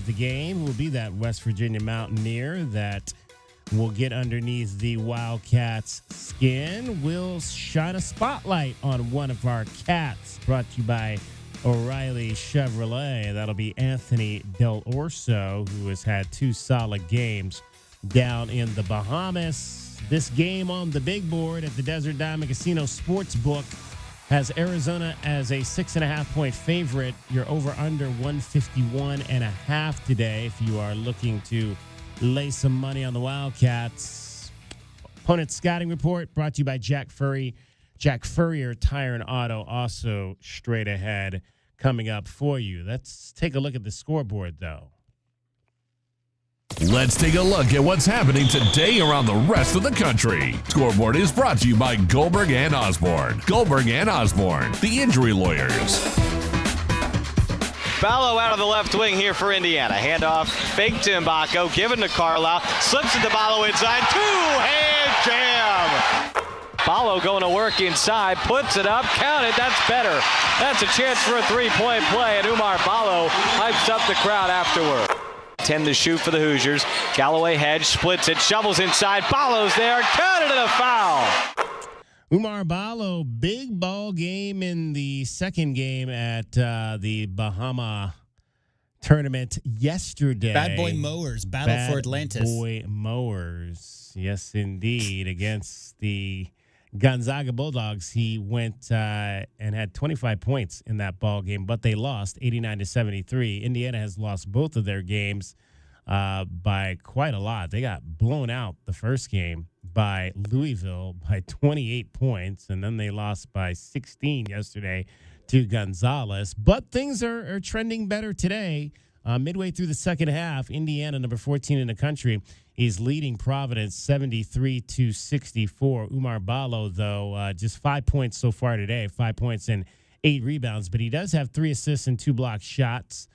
of the game, who will be that West Virginia Mountaineer that will get underneath the Wildcats' skin. We'll shine a spotlight on one of our cats, brought to you by O'Reilly Chevrolet. That'll be Anthony Del Orso, who has had 2 solid games down in the Bahamas. This game on the big board at the Desert Diamond Casino Sportsbook has Arizona as a 6.5-point favorite. You're over under 151.5 today if you are looking to lay some money on the Wildcats. Opponent scouting report brought to you by Jack Furrier Tire and Auto, also straight ahead coming up for you. Let's take a look at the scoreboard, though. Let's take a look at what's happening today around the rest of the country. Scoreboard is brought to you by Goldberg and Osborne. Goldberg and Osborne, the injury lawyers. Ballo out of the left wing here for Indiana. Handoff, fake to Mbako, given to Carlisle. Slips it to Ballo inside. 2-hand jam. Ballo going to work inside, puts it up, count it, that's better. That's a chance for a 3-point play, and Umar Ballo hypes up the crowd afterward. 10 to shoot for the Hoosiers. Galloway hedge, splits it, shovels inside. Ballo's there, counted and a foul. Umar Ballo, big ball game in the second game at the Bahama tournament yesterday. Bad Boy Mowers, battle for Atlantis. Bad Boy Mowers, yes indeed, against the Gonzaga Bulldogs. He went and had 25 points in that ball game, but they lost 89-73. Indiana has lost both of their games by quite a lot. They got blown out the first game by Louisville by 28 points, and then they lost by 16 yesterday to Gonzales. But things are trending better today. Midway through the second half, Indiana, number 14 in the country, is leading Providence 73-64. Umar Ballo, though, just 5 points so far today, 5 points and 8 rebounds. But he does have 3 assists and 2 block shots,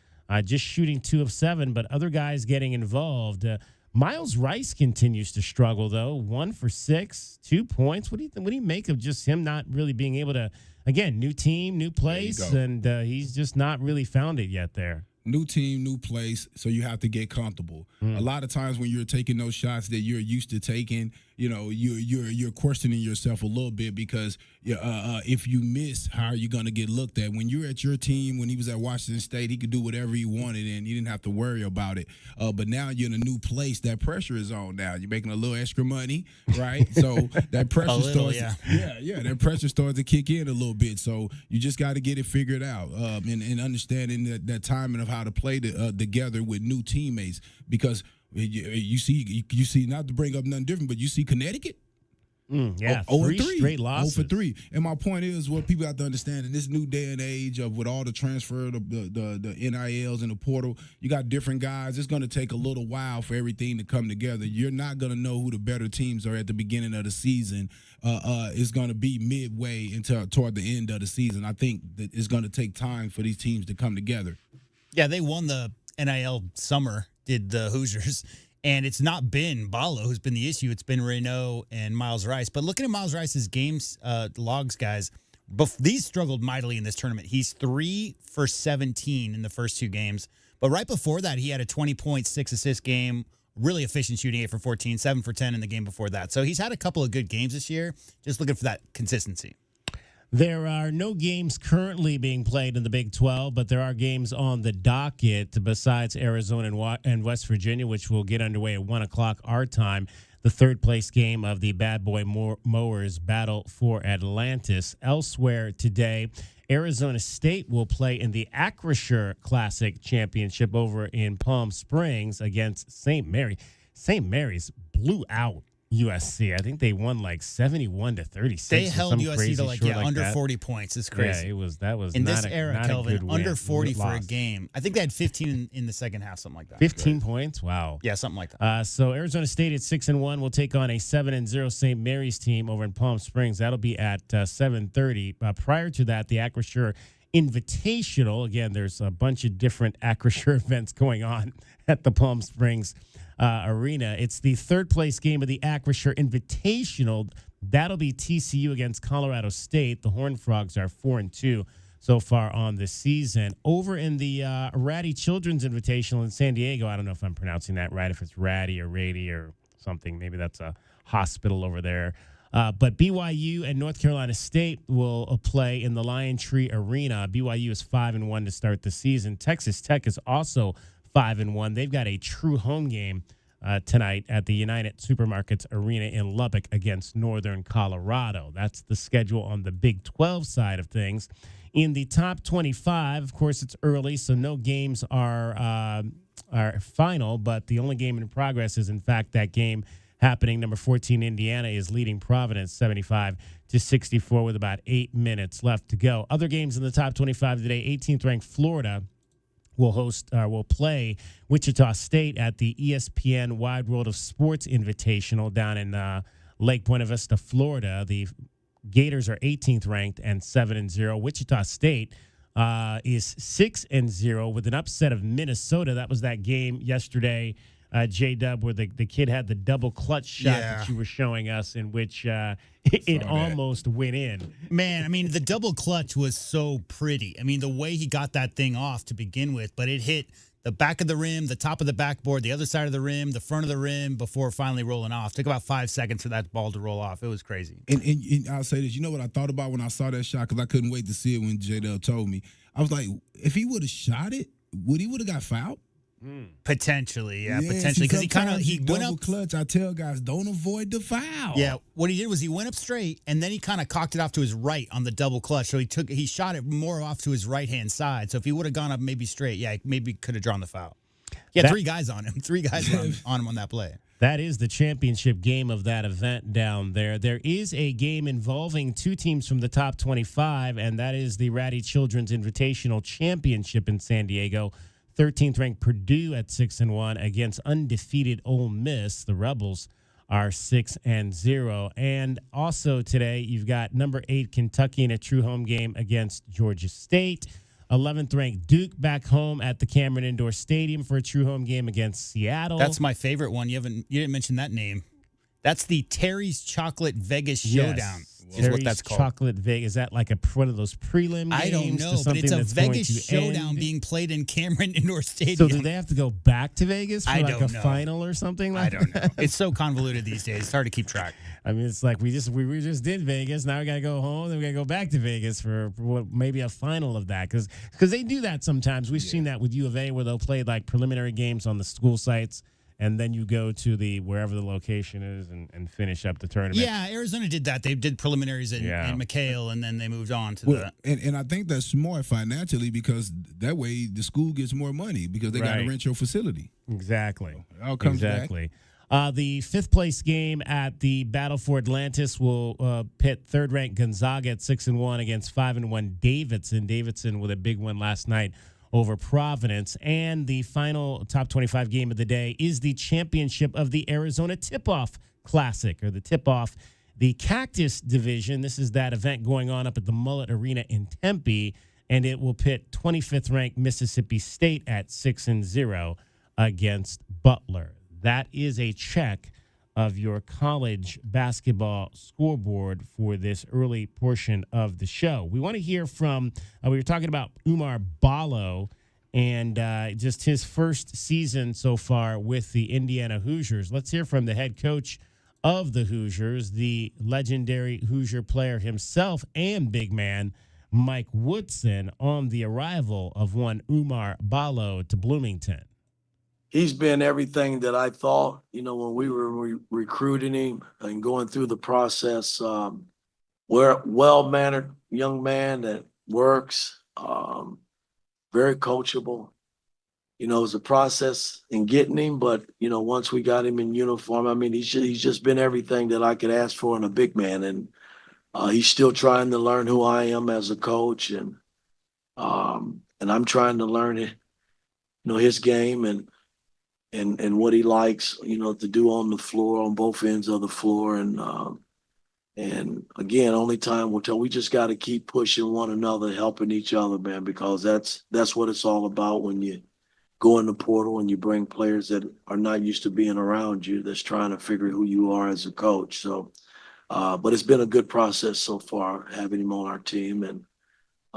just shooting 2 of 7, but other guys getting involved. Miles Rice continues to struggle, though. 1 for 6, 2 points. What do you make of just him not really being able to, again, new team, new place, and he's just not really found it yet there. New team, new place, so you have to get comfortable. A lot of times when you're taking those shots that you're used to taking, you know, you're questioning yourself a little bit because if you miss, how are you going to get looked at? When you're at your team, when he was at Washington State, he could do whatever he wanted and you didn't have to worry about it. But now you're in a new place, that pressure is on now. You're making a little extra money, right? So that pressure that pressure starts to kick in a little bit. So you just got to get it figured out and understanding that timing of how to play together with new teammates, because you see not to bring up nothing different, but you see Connecticut. 3 straight losses. 0 for 3. And my point is, what people have to understand in this new day and age of with all the transfer, the NILs and the portal, you got different guys. It's going to take a little while for everything to come together. You're not going to know who the better teams are at the beginning of the season. It's going to be midway toward the end of the season. I think that it's going to take time for these teams to come together. Yeah, they won the NIL summer, did the Hoosiers. And it's not been Ballo who's been the issue. It's been Reynaud and Miles Rice. But looking at Miles Rice's games logs, guys, these struggled mightily in this tournament. He's 3 for 17 in the first 2 games. But right before that, he had a 20.6 assist game, really efficient shooting, 8 for 14, 7 for 10 in the game before that. So he's had a couple of good games this year, just looking for that consistency. There are no games currently being played in the Big 12, but there are games on the docket besides Arizona and West Virginia, which will get underway at 1 o'clock our time. The third-place game of the Bad Boy Mowers battle for Atlantis. Elsewhere today, Arizona State will play in the Acrisure Classic Championship over in Palm Springs against St. Mary. St. Mary's blew out USC. I think they won like 71-36. They held USC to like under that. 40 points. It's crazy. Yeah, that was in not this era, not Kelvin, under 40 for a loss. game. I think they had 15 in the second half, something like that. 15 points. Wow. Yeah, something like that. So Arizona State at 6-1 will take on a 7-0 St. Mary's team over in Palm Springs. That'll be at 7:30. Prior to that, the Acrisure Invitational. Again, there's a bunch of different Acrisure events going on at the Palm Springs Arena. It's the third place game of the Acrisure Invitational. That'll be TCU against Colorado State. The Horned Frogs are 4-2. so far on the season. Over in the Ratty Children's Invitational in San Diego, I don't know if I'm pronouncing that right, if it's Ratty or Rady or something. Maybe that's a hospital over there. But BYU and North Carolina State will play in the Lion Tree Arena. BYU is 5-1 to start the season. Texas Tech is also 5-1. They've got a true home game tonight at the United Supermarkets Arena in Lubbock against Northern Colorado. That's the schedule on the Big 12 side of things. In the top 25, of course, it's early, so no games are final, but the only game in progress is, in fact, that game happening. Number 14, Indiana, is leading Providence 75-64 with about 8 minutes left to go. Other games in the top 25 today, 18th ranked Florida will play Wichita State at the ESPN Wide World of Sports Invitational down in Lake Buena Vista, Florida. The Gators are 18th ranked and 7-0. Wichita State is 6-0 with an upset of Minnesota. That was that game yesterday, J-Dub, where the kid had the double clutch shot that you were showing us, in which it almost went in. Man, I mean, the double clutch was so pretty. I mean, the way he got that thing off to begin with, but it hit the back of the rim, the top of the backboard, the other side of the rim, the front of the rim before finally rolling off. Took about 5 seconds for that ball to roll off. It was crazy. And I'll say this. You know what I thought about when I saw that shot, because I couldn't wait to see it when J-Dub told me. I was like, if he would have shot it, would he would have got fouled? Potentially, potentially, because he went up clutch. I tell guys, don't avoid the foul. Yeah, what he did was he went up straight and then he kind of cocked it off to his right on the double clutch. So he shot it more off to his right hand side. So if he would have gone up maybe straight, maybe could have drawn the foul. He had 3 guys on him, 3 guys on him on that play. That is the championship game of that event down there. There is a game involving 2 teams from the top 25, and that is the Ratty Children's Invitational Championship in San Diego. 13th ranked Purdue at 6-1 against undefeated Ole Miss. The Rebels are 6-0. And also today, you've got number 8 Kentucky in a true home game against Georgia State. 11th ranked Duke back home at the Cameron Indoor Stadium for a true home game against Seattle. That's my favorite one. You didn't mention that name. That's the Terry's Chocolate Vegas Showdown. Is what that's called. Chocolate Vegas. Is that like one of those prelim games? I don't know, but it's a Vegas showdown being played in Cameron Indoor Stadium. So do they have to go back to Vegas for a final or something? I don't know. It's so convoluted these days. It's hard to keep track. I mean, it's like we just did Vegas. Now we got to go home. Then we got to go back to Vegas for maybe a final of that. Because they do that sometimes. We've seen that with U of A, where they'll play like preliminary games on the school sites, and then you go to wherever the location is and finish up the tournament. Yeah, Arizona did that. They did preliminaries in McHale, and then they moved on to the. And I think that's smart financially, because that way the school gets more money because they got to rent your facility. Exactly. So it all comes back. The 5th place game at the Battle for Atlantis will pit 3rd ranked Gonzaga at 6-1 against 5-1 Davidson. Davidson with a big win last night over Providence. And the final top 25 game of the day is the championship of the Arizona Tip-Off Classic, or the Tip-Off, the Cactus Division. This is that event going on up at the Mullet Arena in Tempe, and it will pit 25th ranked Mississippi State at 6-0 against Butler. That is a check of your college basketball scoreboard for this early portion of the show. We want to hear from, we were talking about Umar Ballo and just his first season so far with the Indiana Hoosiers. Let's hear from the head coach of the Hoosiers, the legendary Hoosier player himself and big man, Mike Woodson, on the arrival of one Umar Ballo to Bloomington. He's been everything that I thought, when we were recruiting him and going through the process. We're a well-mannered young man that works, very coachable. It's a process in getting him, but, once we got him in uniform, he's just been everything that I could ask for in a big man. And he's still trying to learn who I am as a coach. And I'm trying to learn, his game and what he likes, to do on the floor, on both ends of the floor. And again, only time will tell. We just got to keep pushing one another, helping each other, man, because that's what it's all about when you go in the portal and you bring players that are not used to being around you, that's trying to figure who you are as a coach. So, but it's been a good process so far, having him on our team. And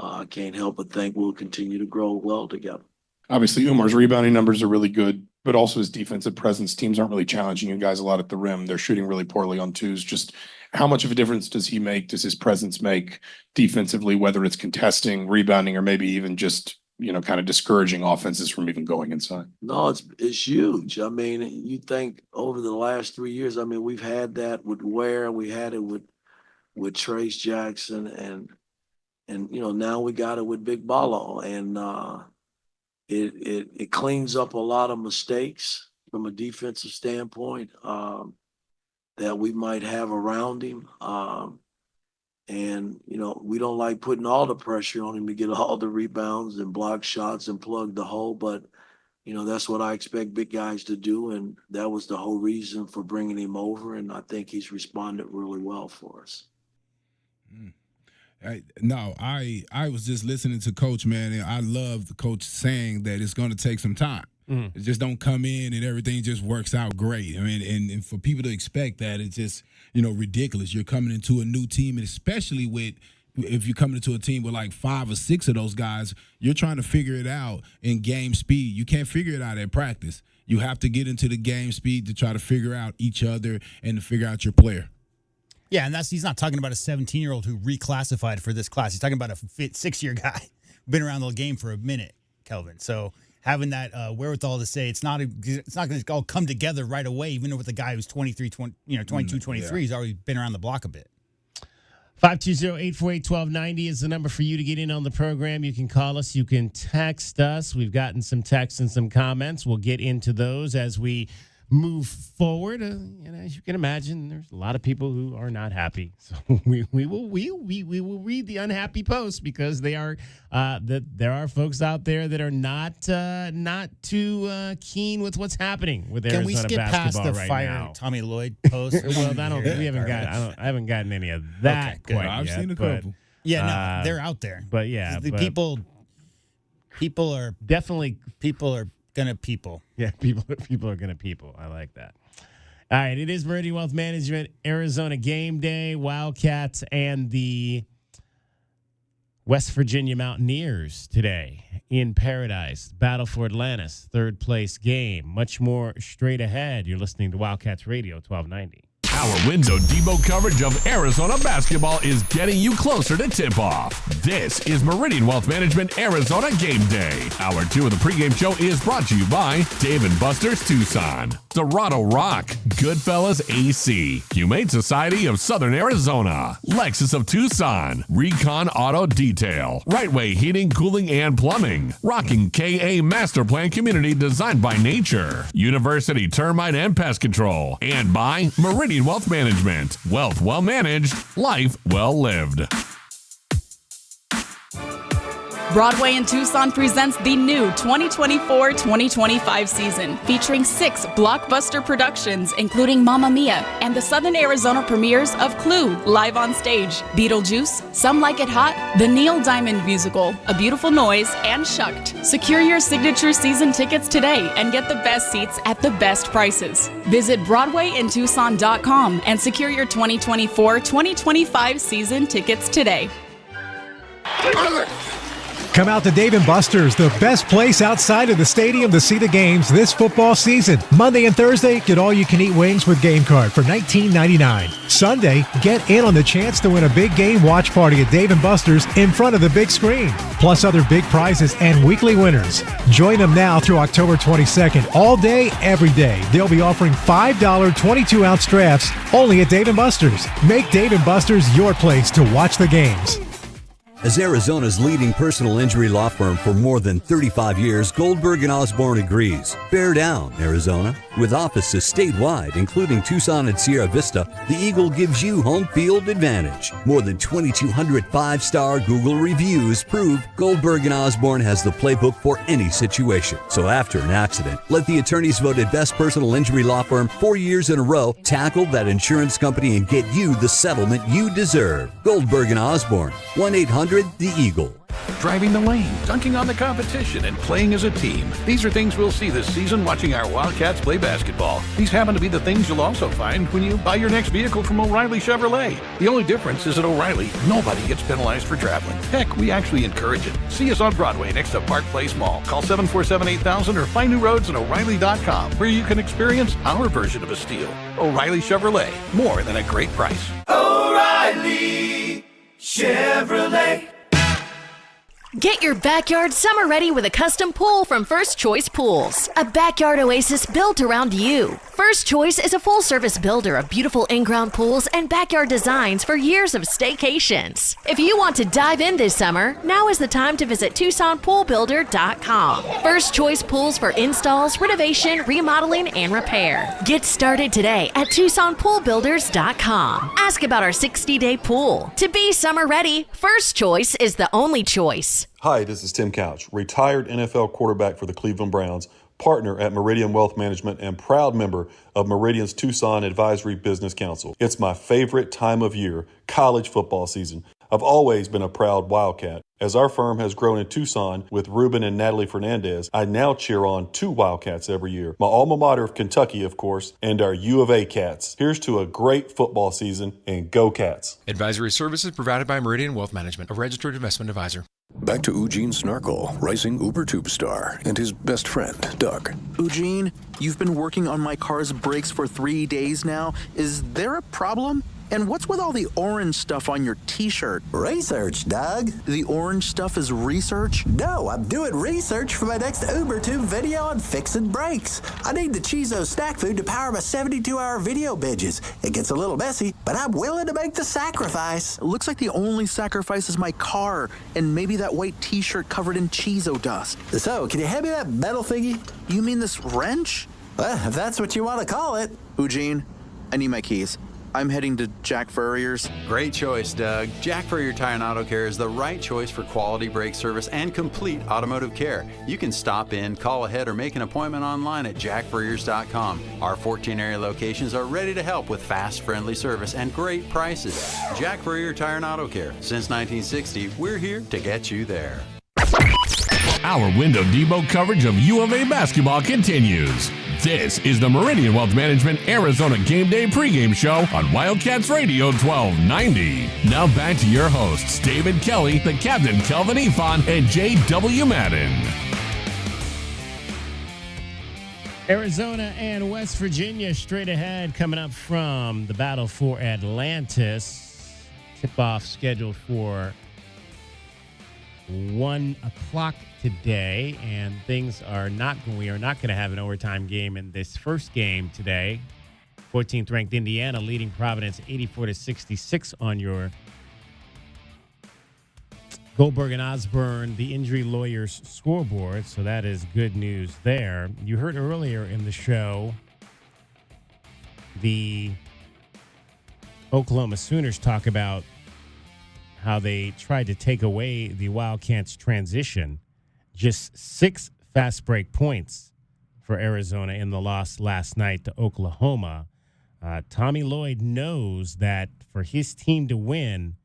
I can't help but think we'll continue to grow well together. Obviously, Umar's rebounding numbers are really good, but also his defensive presence. Teams aren't really challenging you guys a lot at the rim. They're shooting really poorly on twos. Just how much of a difference does he make? Does his presence make defensively, whether it's contesting, rebounding, or maybe even just, kind of discouraging offenses from even going inside? No, it's huge. I mean, you think over the last 3 years, I mean, we've had that with Ware, we had it with Trace Jackson, and now we got it with Big Ballo, and it cleans up a lot of mistakes from a defensive standpoint that we might have around him. And we don't like putting all the pressure on him to get all the rebounds and block shots and plug the hole, but that's what I expect big guys to do, and that was the whole reason for bringing him over, and I think he's responded really well for us. I was just listening to Coach, man, and I love the coach saying that it's going to take some time. It just don't come in and everything just works out great. I mean, and for people to expect that, it's just, ridiculous. You're coming into a new team, and especially if you're coming into a team with like 5 or 6 of those guys, you're trying to figure it out in game speed. You can't figure it out at practice. You have to get into the game speed to try to figure out each other and to figure out your player. Yeah, and he's not talking about a 17-year-old who reclassified for this class. He's talking about a 6-year guy, been around the game for a minute, Kelvin. So having that wherewithal to say it's not going to all come together right away, even with a guy who's 22, 23, he's already been around the block a bit. 520-848-1290 is the number for you to get in on the program. You can call us. You can text us. We've gotten some texts and some comments. We'll get into those as we move forward. As you can imagine, there's a lot of people who are not happy. So we will read the unhappy posts because they are there are folks out there that are not too keen with what's happening with Arizona basketball. Can we skip past the fire Tommy Lloyd post? Well, I haven't gotten any of that quite yet. I've seen a couple. Yeah, no, they're out there. But yeah, people are definitely gonna people. Yeah, people are gonna people. I like that. All right, it is Meridian Wealth Management, Arizona Game Day, Wildcats, and the West Virginia Mountaineers today in Paradise. Battle for Atlantis, third place game. Much more straight ahead. You're listening to Wildcats Radio 1290. Our Window Depot coverage of Arizona basketball is getting you closer to tip-off. This is Meridian Wealth Management Arizona Game Day. Hour 2 of the pregame show is brought to you by Dave & Buster's Tucson, Dorado Rock, Goodfellas AC, Humane Society of Southern Arizona, Lexus of Tucson, Recon Auto Detail, Right Way Heating, Cooling, and Plumbing, Rocking KA Master Plan Community designed by nature, University Termite and Pest Control, and by Meridian Wealth Management. Wealth well managed, life well lived. Broadway in Tucson presents the new 2024-2025 season, featuring 6 blockbuster productions, including Mamma Mia and the Southern Arizona premieres of Clue, live on stage, Beetlejuice, Some Like It Hot, the Neil Diamond musical, A Beautiful Noise, and Shucked. Secure your signature season tickets today and get the best seats at the best prices. Visit BroadwayInTucson.com and secure your 2024-2025 season tickets today. Come out to Dave & Buster's, the best place outside of the stadium to see the games this football season. Monday and Thursday, get all-you-can-eat wings with game card for $19.99. Sunday, get in on the chance to win a big game watch party at Dave & Buster's in front of the big screen, plus other big prizes and weekly winners. Join them now through October 22nd, all day, every day. They'll be offering $5 22-ounce drafts only at Dave & Buster's. Make Dave & Buster's your place to watch the games. As Arizona's leading personal injury law firm for more than 35 years, Goldberg & Osborne agrees. Bear down, Arizona. With offices statewide, including Tucson and Sierra Vista, the Eagle gives you home field advantage. More than 2,200 5-star Google reviews prove Goldberg & Osborne has the playbook for any situation. So after an accident, let the attorneys voted best personal injury law firm 4 years in a row tackle that insurance company and get you the settlement you deserve. Goldberg & Osborne, 1-800-THE-EAGLE. Driving the lane, dunking on the competition, and playing as a team. These are things we'll see this season watching our Wildcats play basketball. These happen to be the things you'll also find when you buy your next vehicle from O'Reilly Chevrolet. The only difference is at O'Reilly, nobody gets penalized for traveling. Heck, we actually encourage it. See us on Broadway next to Park Place Mall. Call 747-8000 or find new roads at O'Reilly.com, where you can experience our version of a steal. O'Reilly Chevrolet, more than a great price. O'Reilly Chevrolet. Get your backyard summer ready with a custom pool from First Choice Pools. A backyard oasis built around you. First Choice is a full-service builder of beautiful in-ground pools and backyard designs for years of staycations. If you want to dive in this summer, now is the time to visit TucsonPoolBuilder.com. First Choice Pools for installs, renovation, remodeling, and repair. Get started today at TucsonPoolBuilders.com. Ask about our 60-day pool. To be summer ready, First Choice is the only choice. Hi, this is Tim Couch, retired NFL quarterback for the Cleveland Browns, partner at Meridian Wealth Management, and proud member of Meridian's Tucson Advisory Business Council. It's my favorite time of year, college football season. I've always been a proud Wildcat. As our firm has grown in Tucson with Ruben and Natalie Fernandez, I now cheer on 2 Wildcats every year. My alma mater of Kentucky, of course, and our U of A Cats. Here's to a great football season, and go Cats. Advisory services provided by Meridian Wealth Management, a registered investment advisor. Back to Eugene Snarkle, rising Uber Tube star, and his best friend, Doug. Eugene, you've been working on my car's brakes for 3 days now. Is there a problem? And what's with all the orange stuff on your t-shirt? Research, Doug. The orange stuff is research? No, I'm doing research for my next UberTube video on fixing brakes. I need the Chizo snack food to power my 72-hour video binges. It gets a little messy, but I'm willing to make the sacrifice. It looks like the only sacrifice is my car, and maybe that white t-shirt covered in Chizo dust. So, can you hand me that metal thingy? You mean this wrench? Well, if that's what you want to call it. Eugene, I need my keys. I'm heading to Jack Furrier's. Great choice, Doug. Jack Furrier Tire and Auto Care is the right choice for quality brake service and complete automotive care. You can stop in, call ahead, or make an appointment online at jackfurriers.com. Our 14 area locations are ready to help with fast, friendly service and great prices. Jack Furrier Tire and Auto Care. Since 1960, we're here to get you there. Our Window Depot coverage of U of A basketball continues. This is the Meridian Wealth Management Arizona Game Day pregame show on Wildcats Radio 1290. Now back to your hosts, David Kelly, the Captain Kelvin Ifan, and J.W. Madden. Arizona and West Virginia straight ahead, coming up from the battle for Atlantis. Tip-off scheduled for 1 o'clock today, and we are not going to have an overtime game in this first game today. 14th ranked Indiana leading Providence 84-66 on your Goldberg and Osborne, the injury lawyers scoreboard. So that is good news there. You heard earlier in the show the Oklahoma Sooners talk about how they tried to take away the Wildcats' transition. Just 6 fast break points for Arizona in the loss last night to Oklahoma. Tommy Lloyd knows that for his team to win,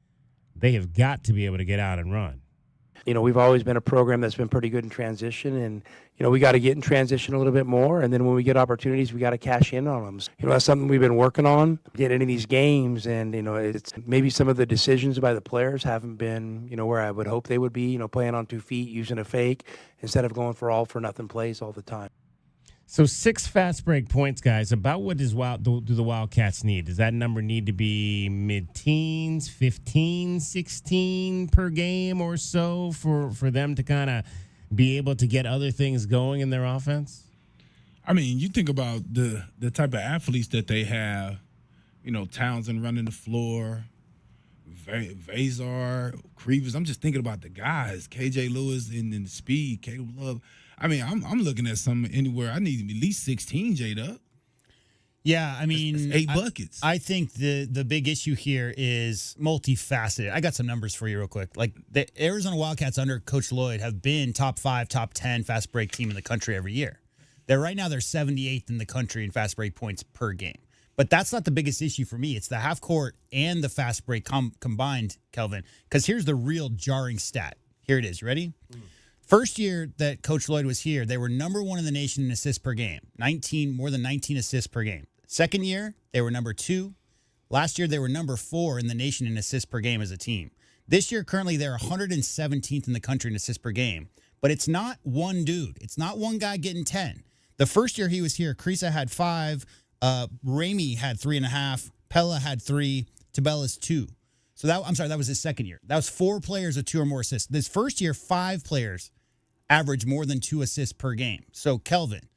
they have got to be able to get out and run. You know, we've always been a program that's been pretty good in transition, and, you know, we got to get in transition a little bit more, and then when we get opportunities, we got to cash in on them. You know, that's something we've been working on, getting into these games, and, you know, it's maybe some of the decisions by the players haven't been, you know, where I would hope they would be, you know, playing on 2 feet, using a fake, instead of going for all-for-nothing plays all the time. So 6 fast break points, guys. About what do the Wildcats need? Does that number need to be mid-teens, 15, 16 per game or so for them to kind of be able to get other things going in their offense? I mean, you think about the type of athletes that they have, you know, Townsend running the floor, Vazar, Creevers. I'm just thinking about the guys, KJ Lewis and the speed, Caleb Love. I mean, I'm looking at something anywhere. I need at least 16, J-Dub. Yeah, I mean, that's 8 buckets. I think the big issue here is multifaceted. I got some numbers for you real quick. Like, the Arizona Wildcats under Coach Lloyd have been top 5, top 10 fast break team in the country every year. Right now they're 78th in the country in fast break points per game. But that's not the biggest issue for me. It's the half court and the fast break combined, Kelvin. Because here's the real jarring stat. Here it is. Ready? First year that Coach Lloyd was here, they were number 1 in the nation in assists per game, more than 19 assists per game. Second year, they were number 2. Last year, they were number 4 in the nation in assists per game as a team. This year, currently, they're 117th in the country in assists per game. But it's not one dude. It's not one guy getting 10. The first year he was here, Krisa had 5, Ramey had 3.5, Pella had 3, Tabella's 2. So that was his second year. That was 4 players with 2 or more assists. This first year, 5 players averaged more than 2 assists per game. So Kelvin,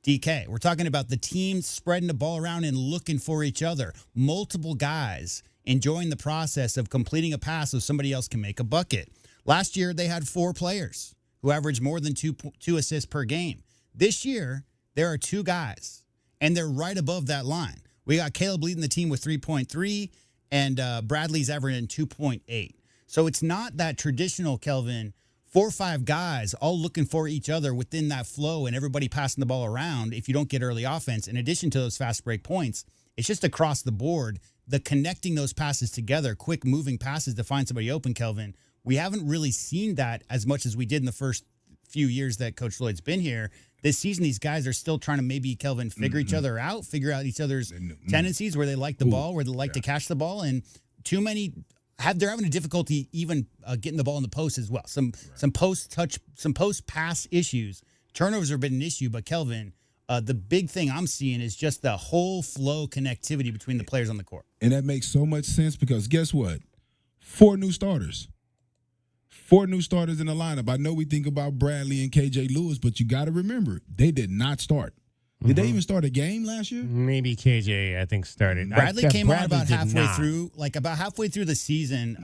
DK, we're talking about the team spreading the ball around and looking for each other. Multiple guys enjoying the process of completing a pass so somebody else can make a bucket. Last year, they had 4 players who averaged more than 2 assists per game. This year, there are 2 guys, and they're right above that line. We got Caleb leading the team with 3.3, and Bradley's averaging 2.8. So it's not that traditional, Kelvin, 4 or 5 guys all looking for each other within that flow and everybody passing the ball around if you don't get early offense. In addition to those fast break points, it's just across the board, the connecting those passes together, quick moving passes to find somebody open, Kelvin. We haven't really seen that as much as we did in the first few years that Coach Lloyd's been here. This season, these guys are still trying to maybe, Kelvin, figure each other out, figure out each other's tendencies, where they like the ball, where they like to catch the ball, and too many they're having a difficulty even getting the ball in the post as well. Some post pass issues. Turnovers have been an issue, but Kelvin, the big thing I'm seeing is just the whole flow connectivity between the players on the court. And that makes so much sense because guess what? 4 new starters. 4 new starters in the lineup. I know we think about Bradley and KJ Lewis, but you got to remember, they did not start. Did they even start a game last year? Maybe KJ, I think, started. Bradley came on about halfway through. Like about halfway through the season,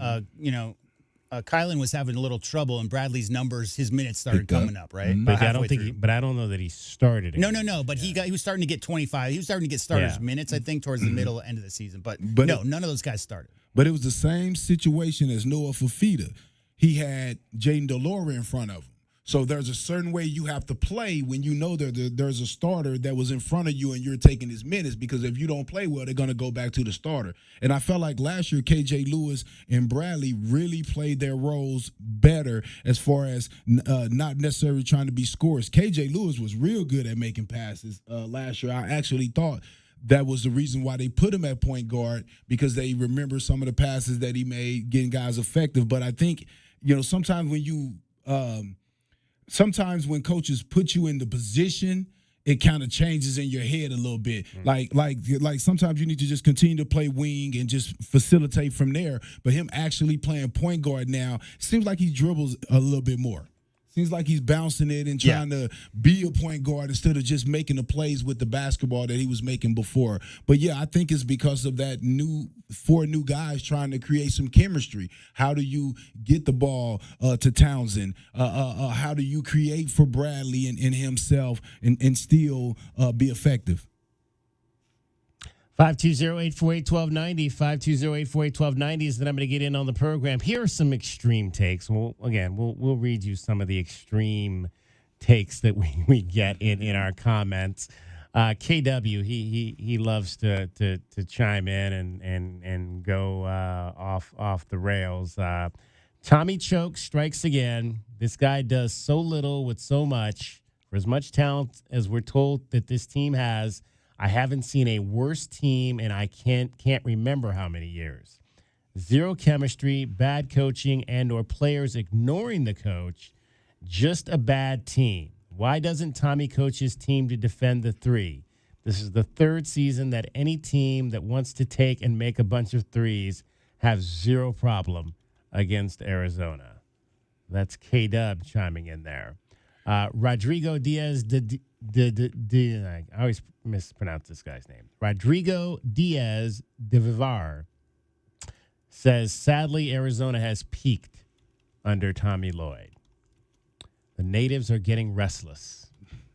Kylan was having a little trouble, and Bradley's numbers, his minutes started coming up, right? But I don't know that he started. No. But he was starting to get 25. He was starting to get starters minutes, I think, towards the middle end of the season. But no, none of those guys started. But it was the same situation as Noah Fafita. He had Jaden Delora in front of him. So there's a certain way you have to play when you know there's a starter that was in front of you and you're taking his minutes, because if you don't play well, they're going to go back to the starter. And I felt like last year, KJ Lewis and Bradley really played their roles better as far as not necessarily trying to be scorers. KJ Lewis was real good at making passes last year. I actually thought that was the reason why they put him at point guard, because they remember some of the passes that he made, getting guys effective. But I think, sometimes when coaches put you in the position, it kind of changes in your head a little bit. Like sometimes you need to just continue to play wing and just facilitate from there. But him actually playing point guard now, seems like he dribbles a little bit more. Seems like he's bouncing it and trying to be a point guard instead of just making the plays with the basketball that he was making before. But, I think it's because of that 4 new guys trying to create some chemistry. How do you get the ball to Townsend? How do you create for Bradley and himself and still be effective? 520-848-1290, 520-848-1290 is the number to get in on the program. Here are some extreme takes. We'll read you some of the extreme takes that we get in our comments. KW, he loves to chime in and go off the rails. Tommy Choke strikes again. This guy does so little with so much. For as much talent as we're told that this team has, I haven't seen a worse team, and I can't remember how many years. Zero chemistry, bad coaching, and or players ignoring the coach. Just a bad team. Why doesn't Tommy coach his team to defend the 3? This is the 3rd season that any team that wants to take and make a bunch of threes have zero problem against Arizona. That's K-Dub chiming in there. Rodrigo Diaz I always mispronounce this guy's name. Rodrigo Diaz de Vivar says, sadly, Arizona has peaked under Tommy Lloyd. The natives are getting restless,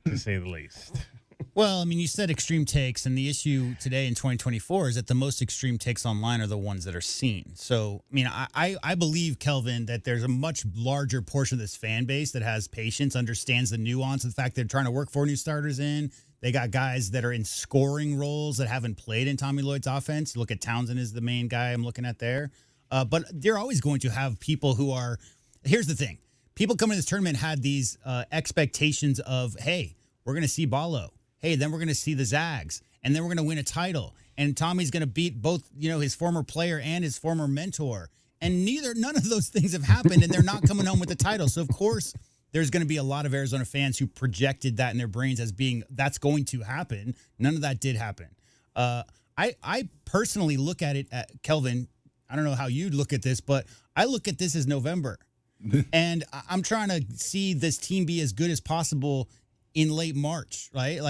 to say the least. Well, I mean, you said extreme takes, and the issue today in 2024 is that the most extreme takes online are the ones that are seen. So, I mean, I believe, Kelvin, that there's a much larger portion of this fan base that has patience, understands the nuance of the fact they're trying to work 4 new starters in. They got guys that are in scoring roles that haven't played in Tommy Lloyd's offense. Look at Townsend as the main guy I'm looking at there. But they're always going to have people who are – here's the thing. people coming to this tournament had these expectations of, hey, we're going to see Ballo. Hey, then we're going to see the Zags. And then we're going to win a title. And Tommy's going to beat both, his former player and his former mentor. And none of those things have happened, and they're not coming home with the title. So, of course, there's going to be a lot of Arizona fans who projected that in their brains as being that's going to happen. None of that did happen. I personally look at it, Kelvin, I don't know how you look at this, but I look at this as November. And I'm trying to see this team be as good as possible in late March, right?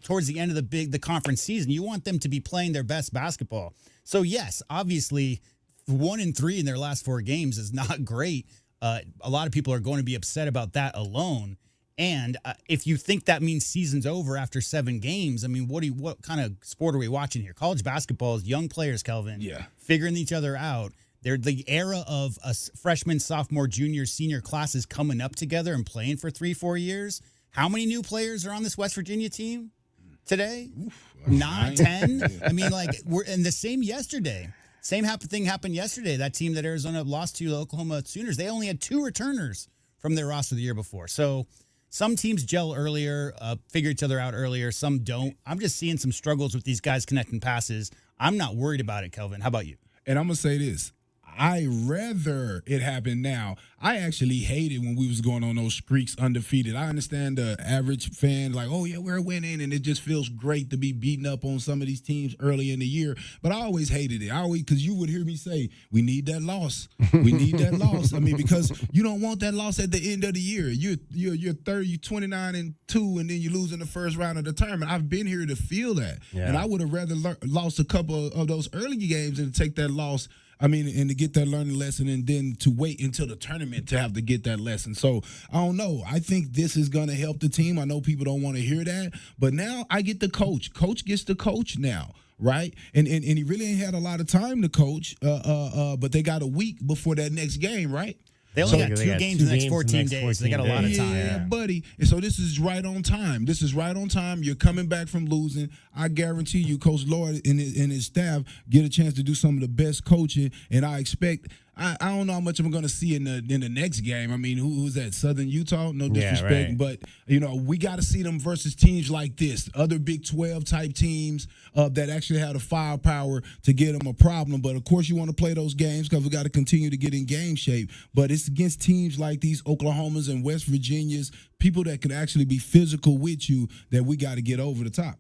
Towards the end of the conference season, you want them to be playing their best basketball. So, yes, obviously, 1-3 in their last 4 games is not great. A lot of people are going to be upset about that alone. And if you think that means season's over after 7 games, I mean, what kind of sport are we watching here? College basketball is young players, Kelvin, figuring each other out. They're the era of a freshman, sophomore, junior, senior classes coming up together and playing for 3-4 years. How many new players are on this West Virginia team today? 9, 10? I mean, we're in the same yesterday. Same thing happened yesterday. That team that Arizona lost to, the Oklahoma Sooners, they only had 2 returners from their roster the year before. So some teams gel earlier, figure each other out earlier. Some don't. I'm just seeing some struggles with these guys connecting passes. I'm not worried about it, Kelvin. How about you? And I'm going to say this. I rather it happen now. I actually hated when we was going on those streaks undefeated. I understand the average fan oh, yeah, we're winning, and it just feels great to be beating up on some of these teams early in the year. But I always hated it. Because you would hear me say, we need that loss. We need that loss. I mean, because you don't want that loss at the end of the year. You're 29-2, and then you lose in the first round of the tournament. I've been here to feel that. Yeah. And I would have rather lost a couple of those early games and take that loss. I mean, and to get that learning lesson and then to wait until the tournament to have to get that lesson. So, I don't know. I think this is going to help the team. I know people don't want to hear that. But now I get the coach. Coach gets the coach now, right? And he really ain't had a lot of time to coach, but they got a week before that next game, right? They only got 2 games in the next 14 days. They got a lot of time. Yeah, buddy. And so this is right on time. You're coming back from losing. I guarantee you, Coach Lloyd and his staff get a chance to do some of the best coaching. And I expect I don't know how much I'm going to see in the next game. I mean, who's that? Southern Utah? No disrespect. Yeah, right. But, we got to see them versus teams like this, other Big 12 type teams that actually have the firepower to get them a problem. But, of course, you want to play those games because we got to continue to get in game shape. But it's against teams like these Oklahomas and West Virginias, people that could actually be physical with you, that we got to get over the top.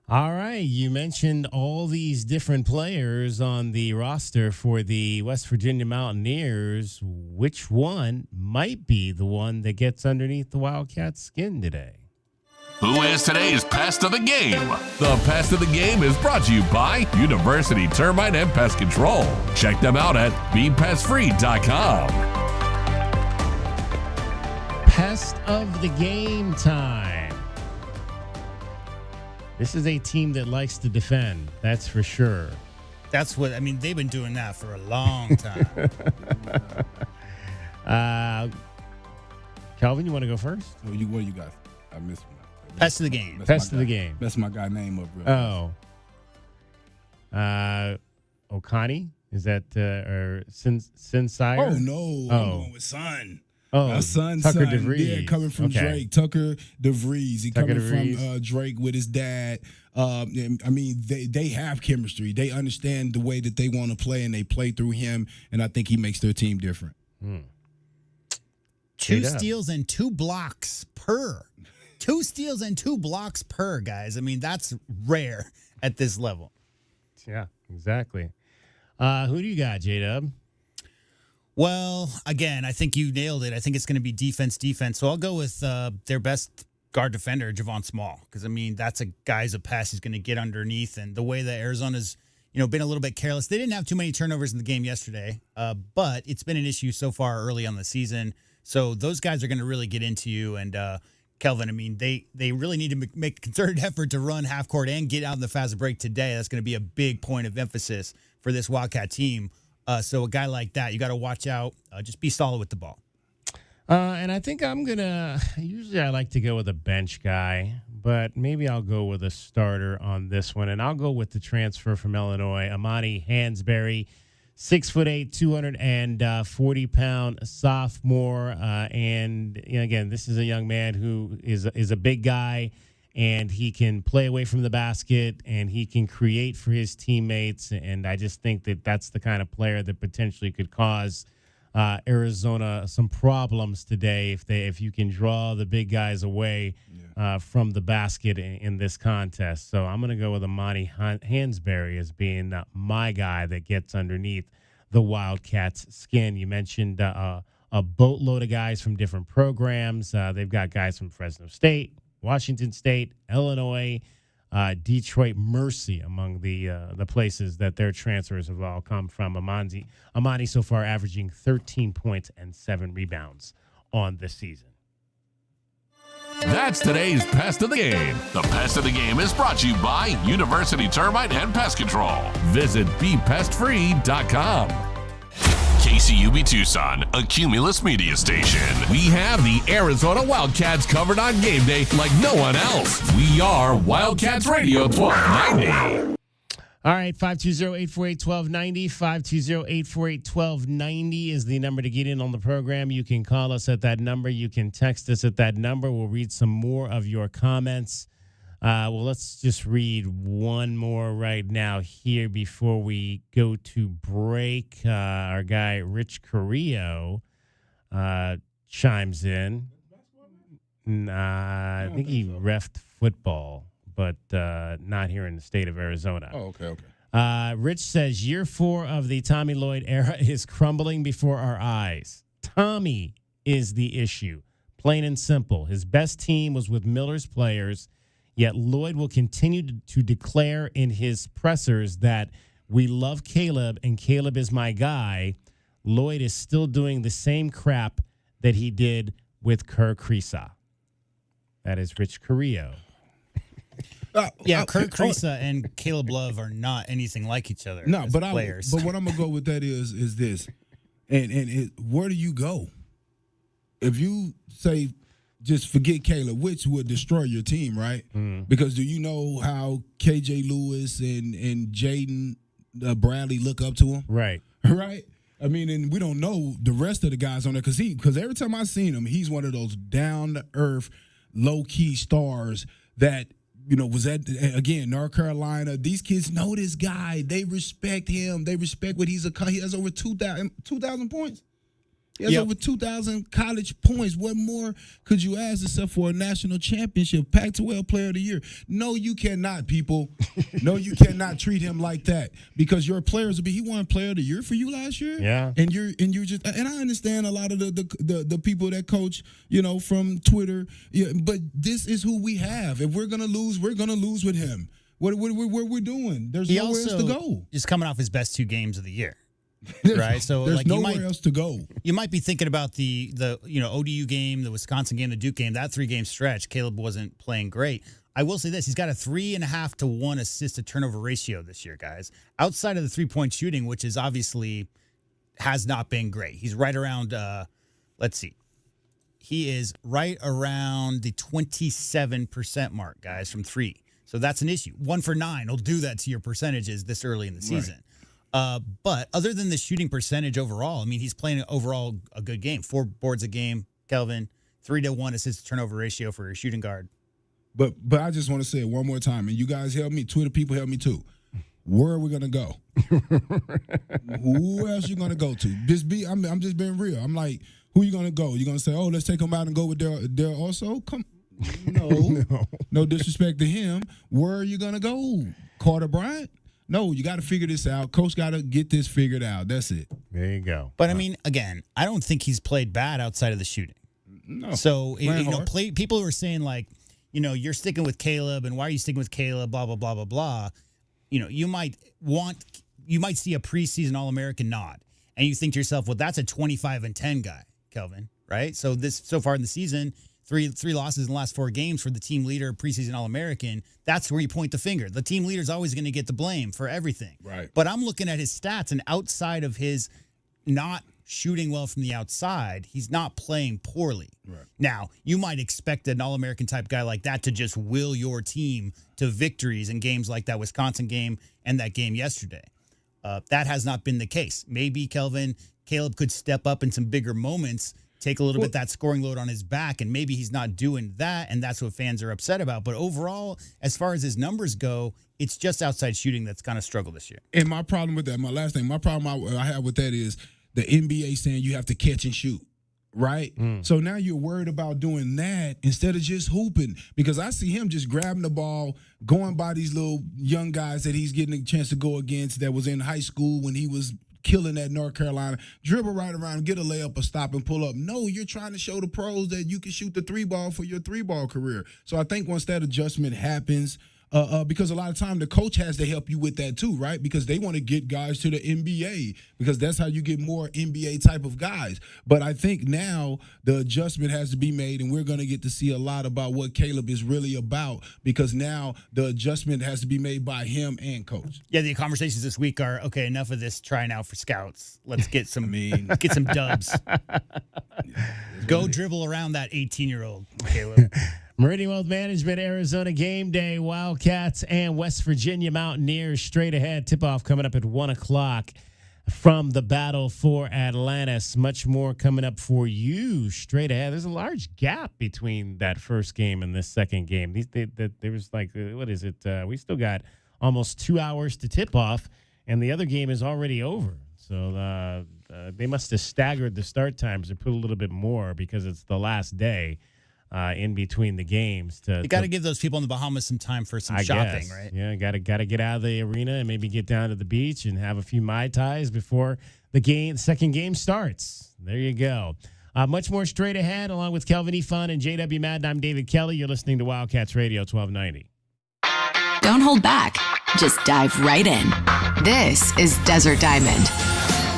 All right. You mentioned all these different players on the roster for the West Virginia Mountaineers. Which one might be the one that gets underneath the Wildcats' skin today? Who is today's Pest of the Game? The Pest of the Game is brought to you by University Termite and Pest Control. Check them out at BePestFree.com. Pest of the Game time. This is a team that likes to defend, that's for sure. That's what, they've been doing that for a long time. Calvin, you want to go first? What do you got? I missed one. Pest of the Game. Pest of the Game. That's my guy name up real fast. Okani? Is that, or Sinsire? Oh, no. I'm going with Son. Oh, Tucker DeVries. Yeah, coming from Drake. Tucker DeVries. He coming from Drake with his dad. They have chemistry. They understand the way that they want to play, and they play through him, and I think he makes their team different. 2 steals and 2 blocks per. 2 steals and 2 blocks per, guys. That's rare at this level. Yeah, exactly. Who do you got, J-Dub? Well, again, I think you nailed it. I think it's going to be defense. So I'll go with their best guard defender, Javon Small, because, that's a guy's a pass he's going to get underneath. And the way that Arizona's, been a little bit careless. They didn't have too many turnovers in the game yesterday, but it's been an issue so far early on the season. So those guys are going to really get into you. And, Kelvin, they really need to make a concerted effort to run half court and get out in the fast break today. That's going to be a big point of emphasis for this Wildcat team. So a guy like that, you got to watch out. Just be solid with the ball. And I think usually I like to go with a bench guy, but maybe I'll go with a starter on this one. And I'll go with the transfer from Illinois, Amani Hansberry, 6'8", 240-pound sophomore. And again, this is a young man who is a big guy, and he can play away from the basket, and he can create for his teammates. And I just think that that's the kind of player that potentially could cause Arizona some problems today if you can draw the big guys away from the basket in this contest. So I'm going to go with Amani Hansberry as being my guy that gets underneath the Wildcats' skin. You mentioned a boatload of guys from different programs. They've got guys from Fresno State, Washington State, Illinois, Detroit Mercy among the places that their transfers have all come from. Amani so far averaging 13 points and 7 rebounds on the season. That's today's Pest of the Game. The Pest of the Game is brought to you by University Termite and Pest Control. Visit BePestFree.com. KCUB Tucson, a Cumulus media station. We have the Arizona Wildcats covered on game day like no one else. We are Wildcats Radio 1290. All right, 520-848-1290, 520-848-1290 is the number to get in on the program. You can call us at that number. You can text us at that number. We'll read some more of your comments. Let's just read one more right now here before we go to break. Our guy, Rich Carrillo, chimes in. I think he reffed football, but not here in the state of Arizona. Oh, okay. Rich says, year 4 of the Tommy Lloyd era is crumbling before our eyes. Tommy is the issue, plain and simple. His best team was with Miller's players, yet Lloyd will continue to declare in his pressers that we love Caleb and Caleb is my guy. Lloyd is still doing the same crap that he did with Kerr Kriisa. That is Rich Carrillo. Kurt Kriisa and Caleb Love are not anything like each other. No, but players. But what I'm gonna go with that is this, and where do you go if you say just forget Caleb, which would destroy your team, right? Because do you know how KJ Lewis and Jaden Bradley look up to him? Right. Right. I mean, and we don't know the rest of the guys on there because every time I've seen him, he's one of those down to earth, low key stars that. Was at, again, North Carolina. These kids know this guy. They respect him. They respect what he has over 2,000 points. He has over 2,000 college points. What more could you ask except for a national championship, Pac-12 Player of the Year? No, you cannot, people. No, you cannot treat him like that because your players will be. He won Player of the Year for you last year. Yeah, and you're just. And I understand a lot of the people that coach, from Twitter. Yeah, but this is who we have. If we're gonna lose, we're gonna lose with him. What we're doing? There's nowhere else to go. He's coming off his best 2 games of the year. Right, so there's nowhere else to go. You might be thinking about the ODU game, the Wisconsin game, the Duke game. That 3-game stretch, Caleb wasn't playing great. I will say this: he's got a 3.5 to 1 assist to turnover ratio this year, guys. Outside of the 3-point shooting, which is obviously has not been great. He's right around. Let's see, he is right around the 27% mark, guys, from 3. So that's an issue. 1 for 9 will do that to your percentages this early in the season. Right. But other than the shooting percentage overall, I mean, he's playing overall a good game. 4 boards a game, Kelvin. 3 to 1 assist to turnover ratio for your shooting guard. But I just want to say it one more time, and you guys help me. Twitter people help me too. Where are we gonna go? Who else you gonna go to? I'm just being real. I'm like, who you gonna go? You gonna say, oh, let's take them out and go with Dale also? Come, no disrespect to him. Where are you gonna go? Carter Bryant? No, you got to figure this out. Coach got to get this figured out. That's it. There you go. But, I mean, again, I don't think he's played bad outside of the shooting. No. So, people who are saying, like, you're sticking with Caleb, and why are you sticking with Caleb, blah, blah, blah, blah, blah. You might see a preseason All-American nod, and you think to yourself, well, that's a 25-10 guy, Kelvin, right? So far in the season, three losses in the last 4 games for the team leader, preseason All-American. That's where you point the finger. The team leader is always going to get the blame for everything. Right. But I'm looking at his stats, and outside of his not shooting well from the outside, he's not playing poorly. Right. Now, you might expect an All-American type guy like that to just will your team to victories in games like that Wisconsin game and that game yesterday. That has not been the case. Maybe Caleb could step up in some bigger moments, take a little bit that scoring load on his back, and maybe he's not doing that, and that's what fans are upset about. But overall, as far as his numbers go, it's just outside shooting that's kind of struggled this year. And my problem with that, my problem I have with that is the NBA saying you have to catch and shoot. Right? So now you're worried about doing that instead of just hooping, because I see him just grabbing the ball, going by these little young guys that he's getting a chance to go against that was in high school when he was killing at North Carolina, dribble right around, get a layup, or stop and pull up. No, you're trying to show the pros that you can shoot the 3-ball for your 3-ball career. So I think once that adjustment happens, because a lot of time the coach has to help you with that too, right? Because they want to get guys to the NBA because that's how you get more NBA type of guys. But I think now the adjustment has to be made, and we're going to get to see a lot about what Caleb is really about, because now the adjustment has to be made by him and coach. Yeah, the conversations this week are, okay, enough of this trying out for scouts. Let's get some get some dubs. Go dribble around that 18-year-old, Caleb. Meridian Wealth Management, Arizona Game Day, Wildcats and West Virginia Mountaineers straight ahead. Tip-off coming up at 1 o'clock from the battle for Atlantis. Much more coming up for you straight ahead. There's a large gap between that first game and this second game. There was like, what is it? We still got almost 2 hours to tip off, and the other game is already over. So they must have staggered the start times or put a little bit more because it's the last day. In between the games, you got to give those people in the Bahamas some time for some shopping, right? Yeah, got to get out of the arena and maybe get down to the beach and have a few Mai Tais before the second game starts. There you go. Much more straight ahead, along with Kelvin E. Fun and JW Madden. I'm David Kelly. You're listening to Wildcats Radio 1290. Don't hold back. Just dive right in. This is Desert Diamond.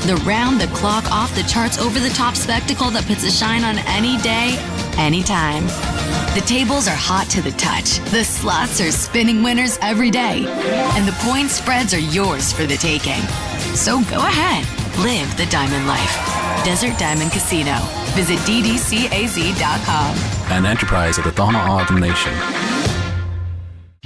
The round-the-clock, off-the-charts, over-the-top spectacle that puts a shine on any day, anytime. The tables are hot to the touch. The slots are spinning winners every day. And the point spreads are yours for the taking. So go ahead. Live the diamond life. Desert Diamond Casino. Visit ddcaz.com. An enterprise of the Thama Autumn Nation.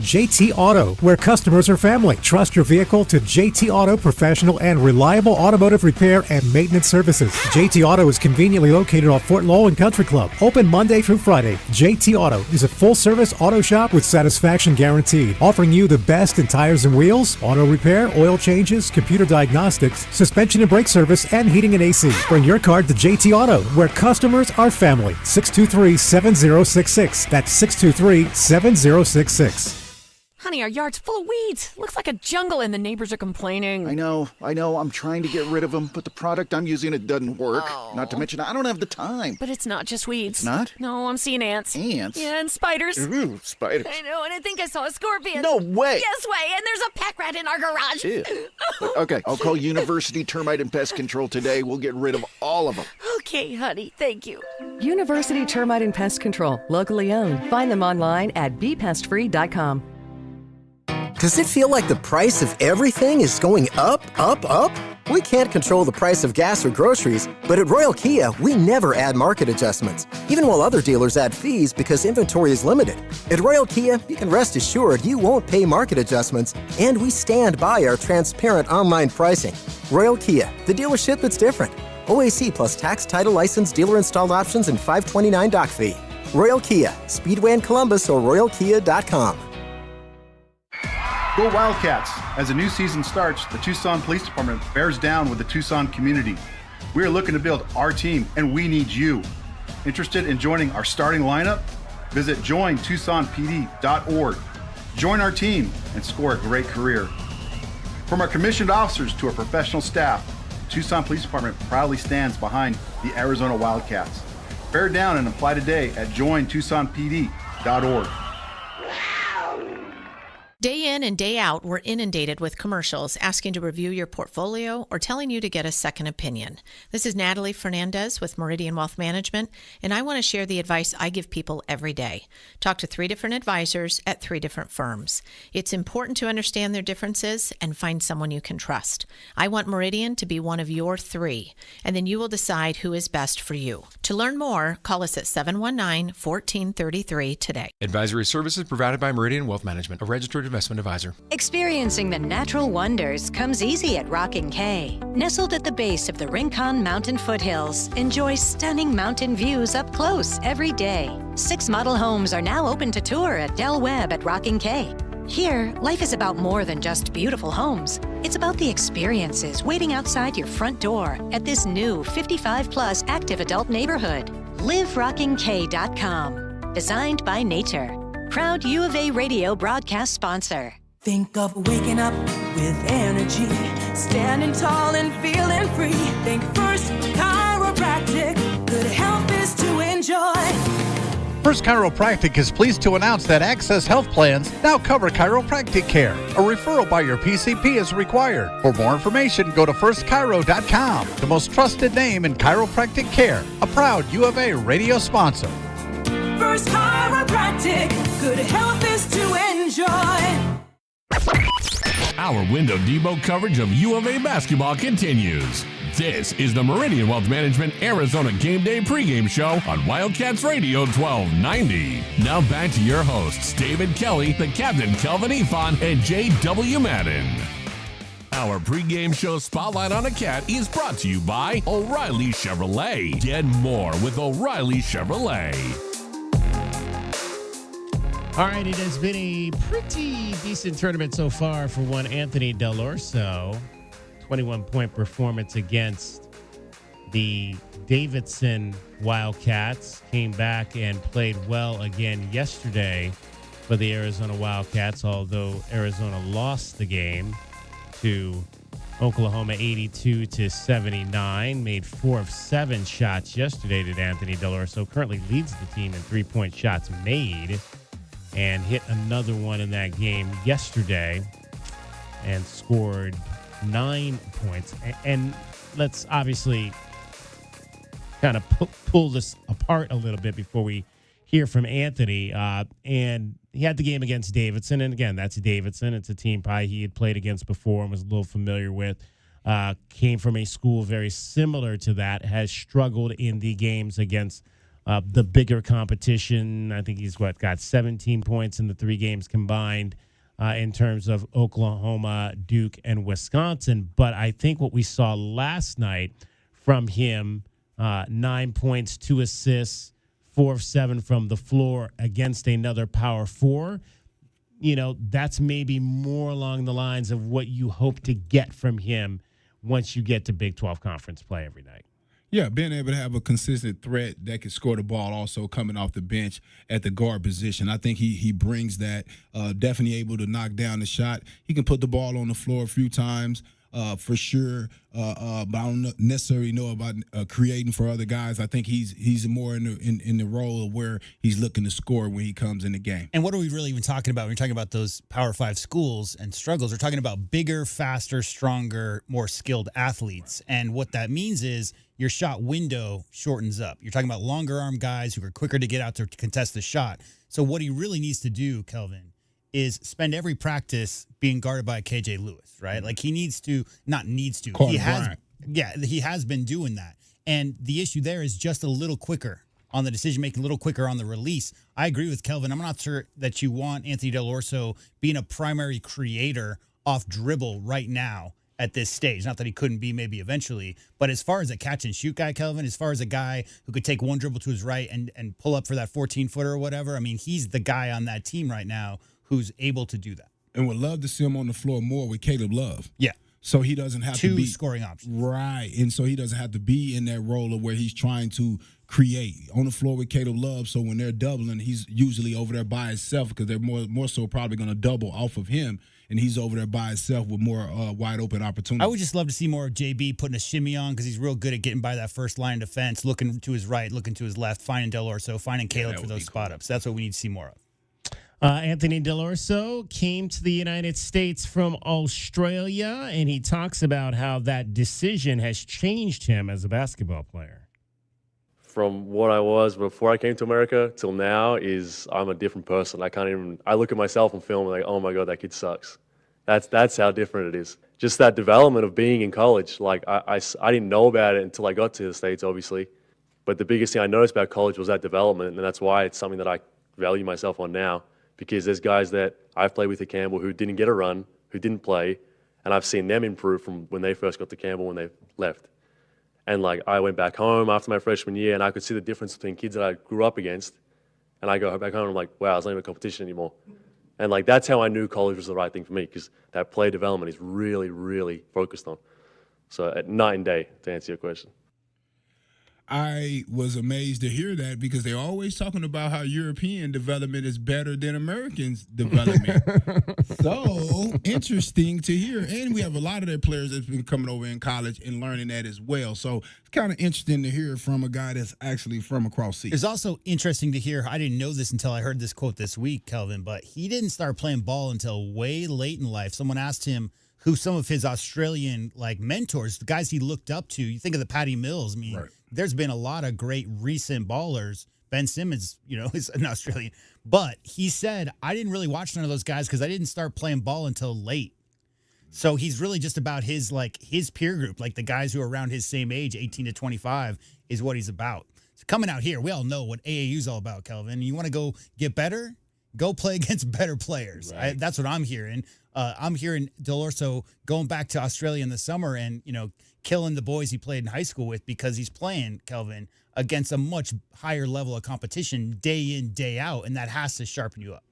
JT Auto, where customers are family. Trust your vehicle to JT Auto professional and reliable automotive repair and maintenance services. JT Auto is conveniently located off Fort Lowell and Country Club. Open Monday through Friday. JT Auto is a full-service auto shop with satisfaction guaranteed, offering you the best in tires and wheels, auto repair, oil changes, computer diagnostics, suspension and brake service, and heating and AC. Bring your car to JT Auto, where customers are family. 623-7066. That's 623-7066. Honey, our yard's full of weeds. Looks like a jungle and the neighbors are complaining. I know. I'm trying to get rid of them, but the product I'm using, it doesn't work. Oh. Not to mention, I don't have the time. But it's not just weeds. It's not? No, I'm seeing ants. Ants? Yeah, and spiders. Ooh, spiders. I know, and I think I saw a scorpion. No way. Yes way, and there's a pack rat in our garage. Ew. Okay, I'll call University Termite and Pest Control today. We'll get rid of all of them. Okay, honey, thank you. University Termite and Pest Control, locally owned. Find them online at bepestfree.com. Does it feel like the price of everything is going up, up, up? We can't control the price of gas or groceries, but at Royal Kia, we never add market adjustments, even while other dealers add fees because inventory is limited. At Royal Kia, you can rest assured you won't pay market adjustments, and we stand by our transparent online pricing. Royal Kia, the dealership that's different. OAC plus tax, title, license, dealer installed options, and $529 doc fee. Royal Kia, Speedway in Columbus or royalkia.com. Go Wildcats! As a new season starts, the Tucson Police Department bears down with the Tucson community. We are looking to build our team, and we need you. Interested in joining our starting lineup? Visit jointucsonpd.org. Join our team and score a great career. From our commissioned officers to our professional staff, the Tucson Police Department proudly stands behind the Arizona Wildcats. Bear down and apply today at jointucsonpd.org. Day in and day out, we're inundated with commercials asking to review your portfolio or telling you to get a second opinion. This is Natalie Fernandez with Meridian Wealth Management, and I want to share the advice I give people every day. Talk to 3 different advisors at 3 different firms. It's important to understand their differences and find someone you can trust. I want Meridian to be one of your 3, and then you will decide who is best for you. To learn more, call us at 719-1433 today. Advisory services provided by Meridian Wealth Management, a registered investment advisor. Experiencing the natural wonders comes easy at Rockin' K. Nestled at the base of the Rincon Mountain foothills, enjoy stunning mountain views up close every day. 6 model homes are now open to tour at Del Webb at Rockin' K. Here, life is about more than just beautiful homes. It's about the experiences waiting outside your front door at this new 55-plus active adult neighborhood. LiveRockingK.com. Designed by nature. Proud U of A radio broadcast sponsor. Think of waking up with energy, standing tall and feeling free. Think First Chiropractic, good health is to enjoy. First Chiropractic is pleased to announce that Access Health Plans now cover chiropractic care. A referral by your PCP is required. For more information, go to firstchiro.com, the most trusted name in chiropractic care. A proud U of A radio sponsor. First Chiropractic, good health is to enjoy. Our window Debo coverage of U of A basketball continues. This is the Meridian Wealth Management Arizona Game Day pregame show on Wildcats Radio 1290. Now back to your hosts, David Kelly, the captain Kelvin Efon, and J.W. Madden. Our pregame show Spotlight on a Cat is brought to you by O'Reilly Chevrolet. Get more with O'Reilly Chevrolet. All right, it has been a pretty decent tournament so far for one Anthony Dell'Orso. 21-point performance against the Davidson Wildcats. Came back and played well again yesterday for the Arizona Wildcats, although Arizona lost the game to Oklahoma 82-79. Made 4 of 7 shots yesterday to Anthony Dell'Orso. Currently leads the team in 3-point shots made and hit another one in that game yesterday and scored 9 points. And let's obviously kind of pull this apart a little bit before we hear from Anthony. And he had the game against Davidson. And again, that's Davidson. It's a team probably he had played against before and was a little familiar with. Came from a school very similar to that, has struggled in the games against the bigger competition. I think he's got 17 points in the 3 games combined. In terms of Oklahoma, Duke, and Wisconsin. But I think what we saw last night from him, 9 points, 2 assists, 4 of 7 from the floor against another Power 4, that's maybe more along the lines of what you hope to get from him once you get to Big 12 conference play every night. Yeah, being able to have a consistent threat that can score the ball also coming off the bench at the guard position. I think he brings that, definitely able to knock down the shot. He can put the ball on the floor a few times for sure, but I don't necessarily know about creating for other guys. I think he's more in the role of where he's looking to score when he comes in the game. And what are we really even talking about when we're talking about those Power 5 schools and struggles? We're talking about bigger, faster, stronger, more skilled athletes. And what that means is your shot window shortens up. You're talking about longer arm guys who are quicker to get out to contest the shot. So what he really needs to do, Kelvin, is spend every practice being guarded by KJ Lewis, right? Like he needs to, not needs to. He has been doing that. And the issue there is just a little quicker on the decision making, a little quicker on the release. I agree with Kelvin. I'm not sure that you want Anthony Dell'Orso being a primary creator off dribble right now at this stage. Not that he couldn't be maybe eventually, but as far as a catch and shoot guy, Kelvin, as far as a guy who could take one dribble to his right and pull up for that 14-footer or whatever, I mean, he's the guy on that team right now who's able to do that. And would love to see him on the floor more with Caleb Love. Yeah. So he doesn't have to be scoring options. Right. And so he doesn't have to be in that role of where he's trying to create on the floor with Caleb Love. So when they're doubling, he's usually over there by himself because they're more so probably going to double off of him. And he's over there by himself with more wide open opportunities. I would just love to see more of JB putting a shimmy on because he's real good at getting by that first line of defense, looking to his right, looking to his left, finding Dell'Orso, finding Caleb for those spot ups. That's what we need to see more of. Anthony Dell'Orso came to the United States from Australia, and he talks about how that decision has changed him as a basketball player. From what I was before I came to America till now is I'm a different person. I look at myself on film and like, oh my God, that kid sucks. That's how different it is. Just that development of being in college. Like I didn't know about it until I got to the States, obviously. But the biggest thing I noticed about college was that development, and that's why it's something that I value myself on now. because there's guys that I've played with at Campbell who didn't get a run, who didn't play, and I've seen them improve from when they first got to Campbell when they left. And like I went back home after my freshman year, and I could see the difference between kids that I grew up against, and I go back home and I'm like, wow, it's not even a competition anymore. And like that's how I knew college was the right thing for me, because that player development is really, really focused on. So at night and day, to answer your question. I was amazed to hear that, because they're always talking about how European development is better than Americans' development. So interesting to hear. And we have a lot of their players that's been coming over in college and learning that as well. So it's kind of interesting to hear from a guy that's actually from across seas. It's also interesting to hear, I didn't know this until I heard this quote this week, Kelvin, but he didn't start playing ball until way late in life. Someone asked him who some of his Australian mentors, the guys he looked up to. You think of the Patty Mills. I mean, right. There's been a lot of great recent ballers. Ben Simmons, is an Australian. But he said, I didn't really watch none of those guys because I didn't start playing ball until late. So he's really just about his peer group, like the guys who are around his same age, 18 to 25, is what he's about. So coming out here, we all know what AAU's all about, Kelvin. You want to go get better? Go play against better players. Right. That's what I'm hearing. I'm hearing Del Orso going back to Australia in the summer and, killing the boys he played in high school with, because he's playing, Kelvin, against a much higher level of competition day in, day out, and that has to sharpen you up.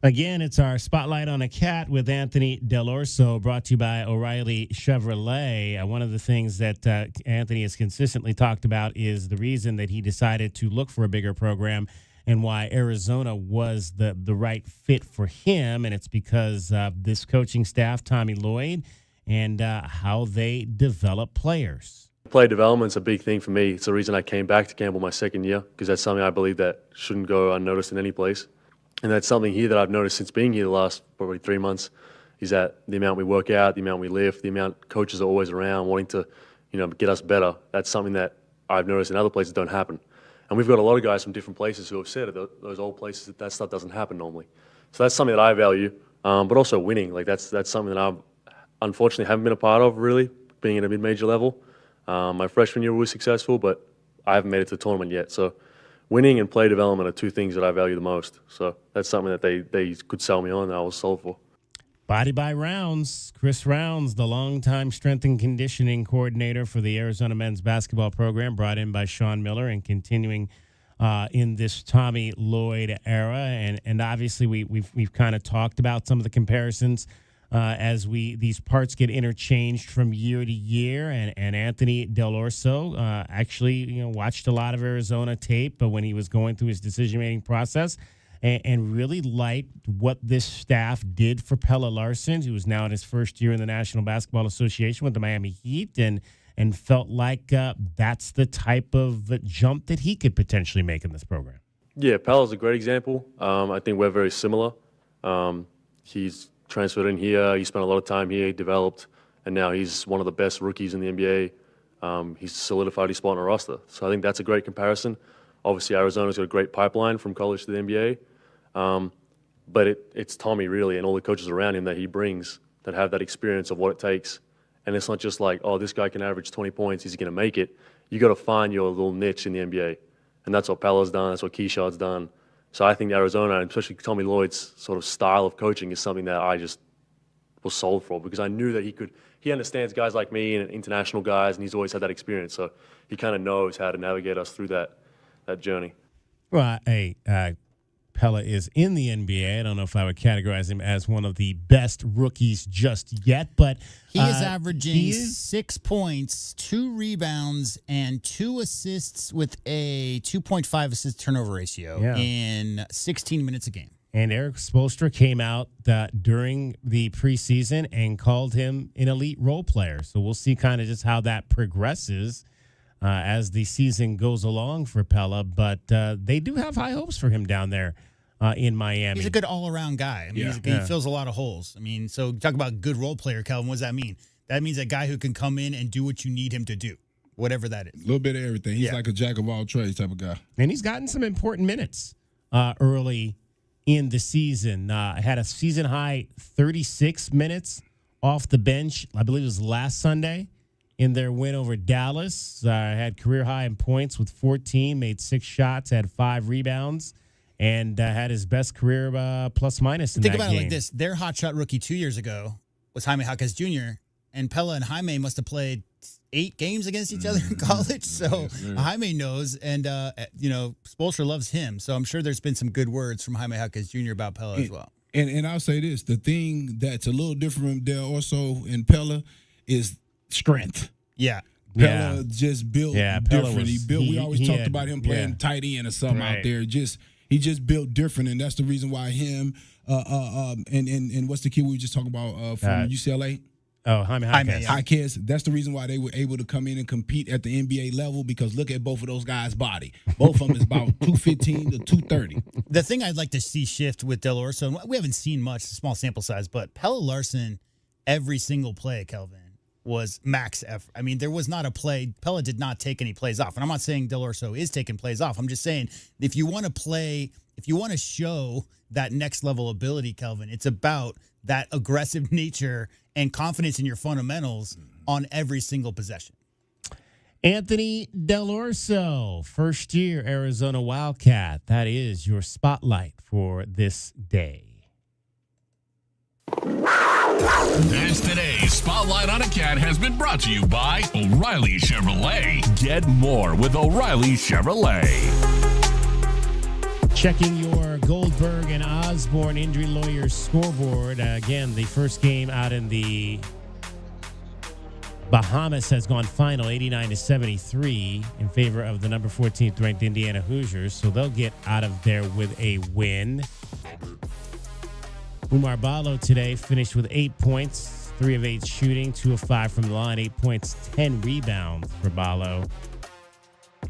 Again, it's our Spotlight on a Cat with Anthony Del Orso, brought to you by O'Reilly Chevrolet. One of the things that Anthony has consistently talked about is the reason that he decided to look for a bigger program and why Arizona was the right fit for him, and it's because this coaching staff, Tommy Lloyd, and how they develop players. Player development's a big thing for me. It's the reason I came back to Campbell my second year, because that's something I believe that shouldn't go unnoticed in any place. And that's something here that I've noticed since being here the last probably 3 months, is that the amount we work out, the amount we lift, the amount coaches are always around wanting to, get us better. That's something that I've noticed in other places don't happen. And we've got a lot of guys from different places who have said at those old places that stuff doesn't happen normally. So that's something that I value, but also winning. Like that's something that I unfortunately haven't been a part of, really, being at a mid-major level. My freshman year was successful, but I haven't made it to the tournament yet. So winning and play development are two things that I value the most. So that's something that they could sell me on and I was sold for. Body by Rounds, Chris Rounds, the longtime strength and conditioning coordinator for the Arizona men's basketball program, brought in by Sean Miller and continuing in this Tommy Lloyd era. And obviously we've kind of talked about some of the comparisons as these parts get interchanged from year to year. And Anthony Del Orso actually watched a lot of Arizona tape, but when he was going through his decision-making process, and really liked what this staff did for Pelle Larsson, who is now in his first year in the National Basketball Association with the Miami Heat, and felt like that's the type of jump that he could potentially make in this program. Yeah, Pelle's a great example. I think we're very similar. He's transferred in here. He spent a lot of time here. He developed, and now he's one of the best rookies in the NBA. He's solidified his spot on a roster. So I think that's a great comparison. Obviously, Arizona's got a great pipeline from college to the NBA. But it's Tommy, really, and all the coaches around him that he brings that have that experience of what it takes. And it's not just like, oh, this guy can average 20 points, he's going to make it. You got to find your little niche in the NBA. And that's what Pelle's done. That's what Keyshawn's done. So I think Arizona, and especially Tommy Lloyd's sort of style of coaching, is something that I just was sold for, because I knew that he understands guys like me and international guys, and he's always had that experience. So he kind of knows how to navigate us through that journey. Well, Pelle is in the NBA. I don't know if I would categorize him as one of the best rookies just yet, but he is averaging 6 points, 2 rebounds, and 2 assists with a 2.5 assist turnover ratio in 16 minutes a game. And Eric Spoelstra came out during the preseason and called him an elite role player. So we'll see kind of just how that progresses as the season goes along for Pelle. But they do have high hopes for him down there in Miami. He's a good all-around guy. I mean, he fills a lot of holes. I mean, so talk about good role player, Calvin. What does that mean? That means a guy who can come in and do what you need him to do, whatever that is. A little bit of everything. He's like a jack of all trades type of guy. And he's gotten some important minutes early in the season. Had a season-high 36 minutes off the bench, I believe it was last Sunday, in their win over Dallas. Had career high in points with 14, made 6 shots, had 5 rebounds, and had his best career plus-minus in Think that about game. it like this. Their hotshot rookie 2 years ago was Jaime Jaquez Jr., and Pella and Jaime must have played 8 games against each other in college. So Jaime knows, and, Spoelstra loves him. So I'm sure there's been some good words from Jaime Jaquez Jr. about Pella as well. And I'll say this, the thing that's a little different from Del Orso and Pella is strength. Yeah. Pella just built different. We always talked had, about him playing tight end or something out there. He just built different, and that's the reason why him and what's the kid we were just talking about from UCLA? Oh, Jaime Jaquez. Jaquez. That's the reason why they were able to come in and compete at the NBA level, because look at both of those guys' body. Both of them is about 215 to 230. The thing I'd like to see shift with Del Orso, and we haven't seen much, small sample size, but Pella Larson, every single play, Kelvin, was max effort. I mean, there was not a play. Pella did not take any plays off. And I'm not saying Del Orso is taking plays off. I'm just saying if you want to show that next level ability, Kelvin, it's about that aggressive nature and confidence in your fundamentals on every single possession. Anthony Del Orso, first-year Arizona Wildcat. That is your spotlight for this day. That's today's Spotlight on a Cat has been brought to you by O'Reilly Chevrolet. Get more with O'Reilly Chevrolet. Checking your Goldberg and Osborne injury lawyers scoreboard. Again, the first game out in the Bahamas has gone final 89-73 in favor of the number 14th ranked Indiana Hoosiers. So they'll get out of there with a win. Umar Ballo today finished with 8 points, 3 of 8 shooting, 2 of 5 from the line, 8 points, 10 rebounds for Ballo.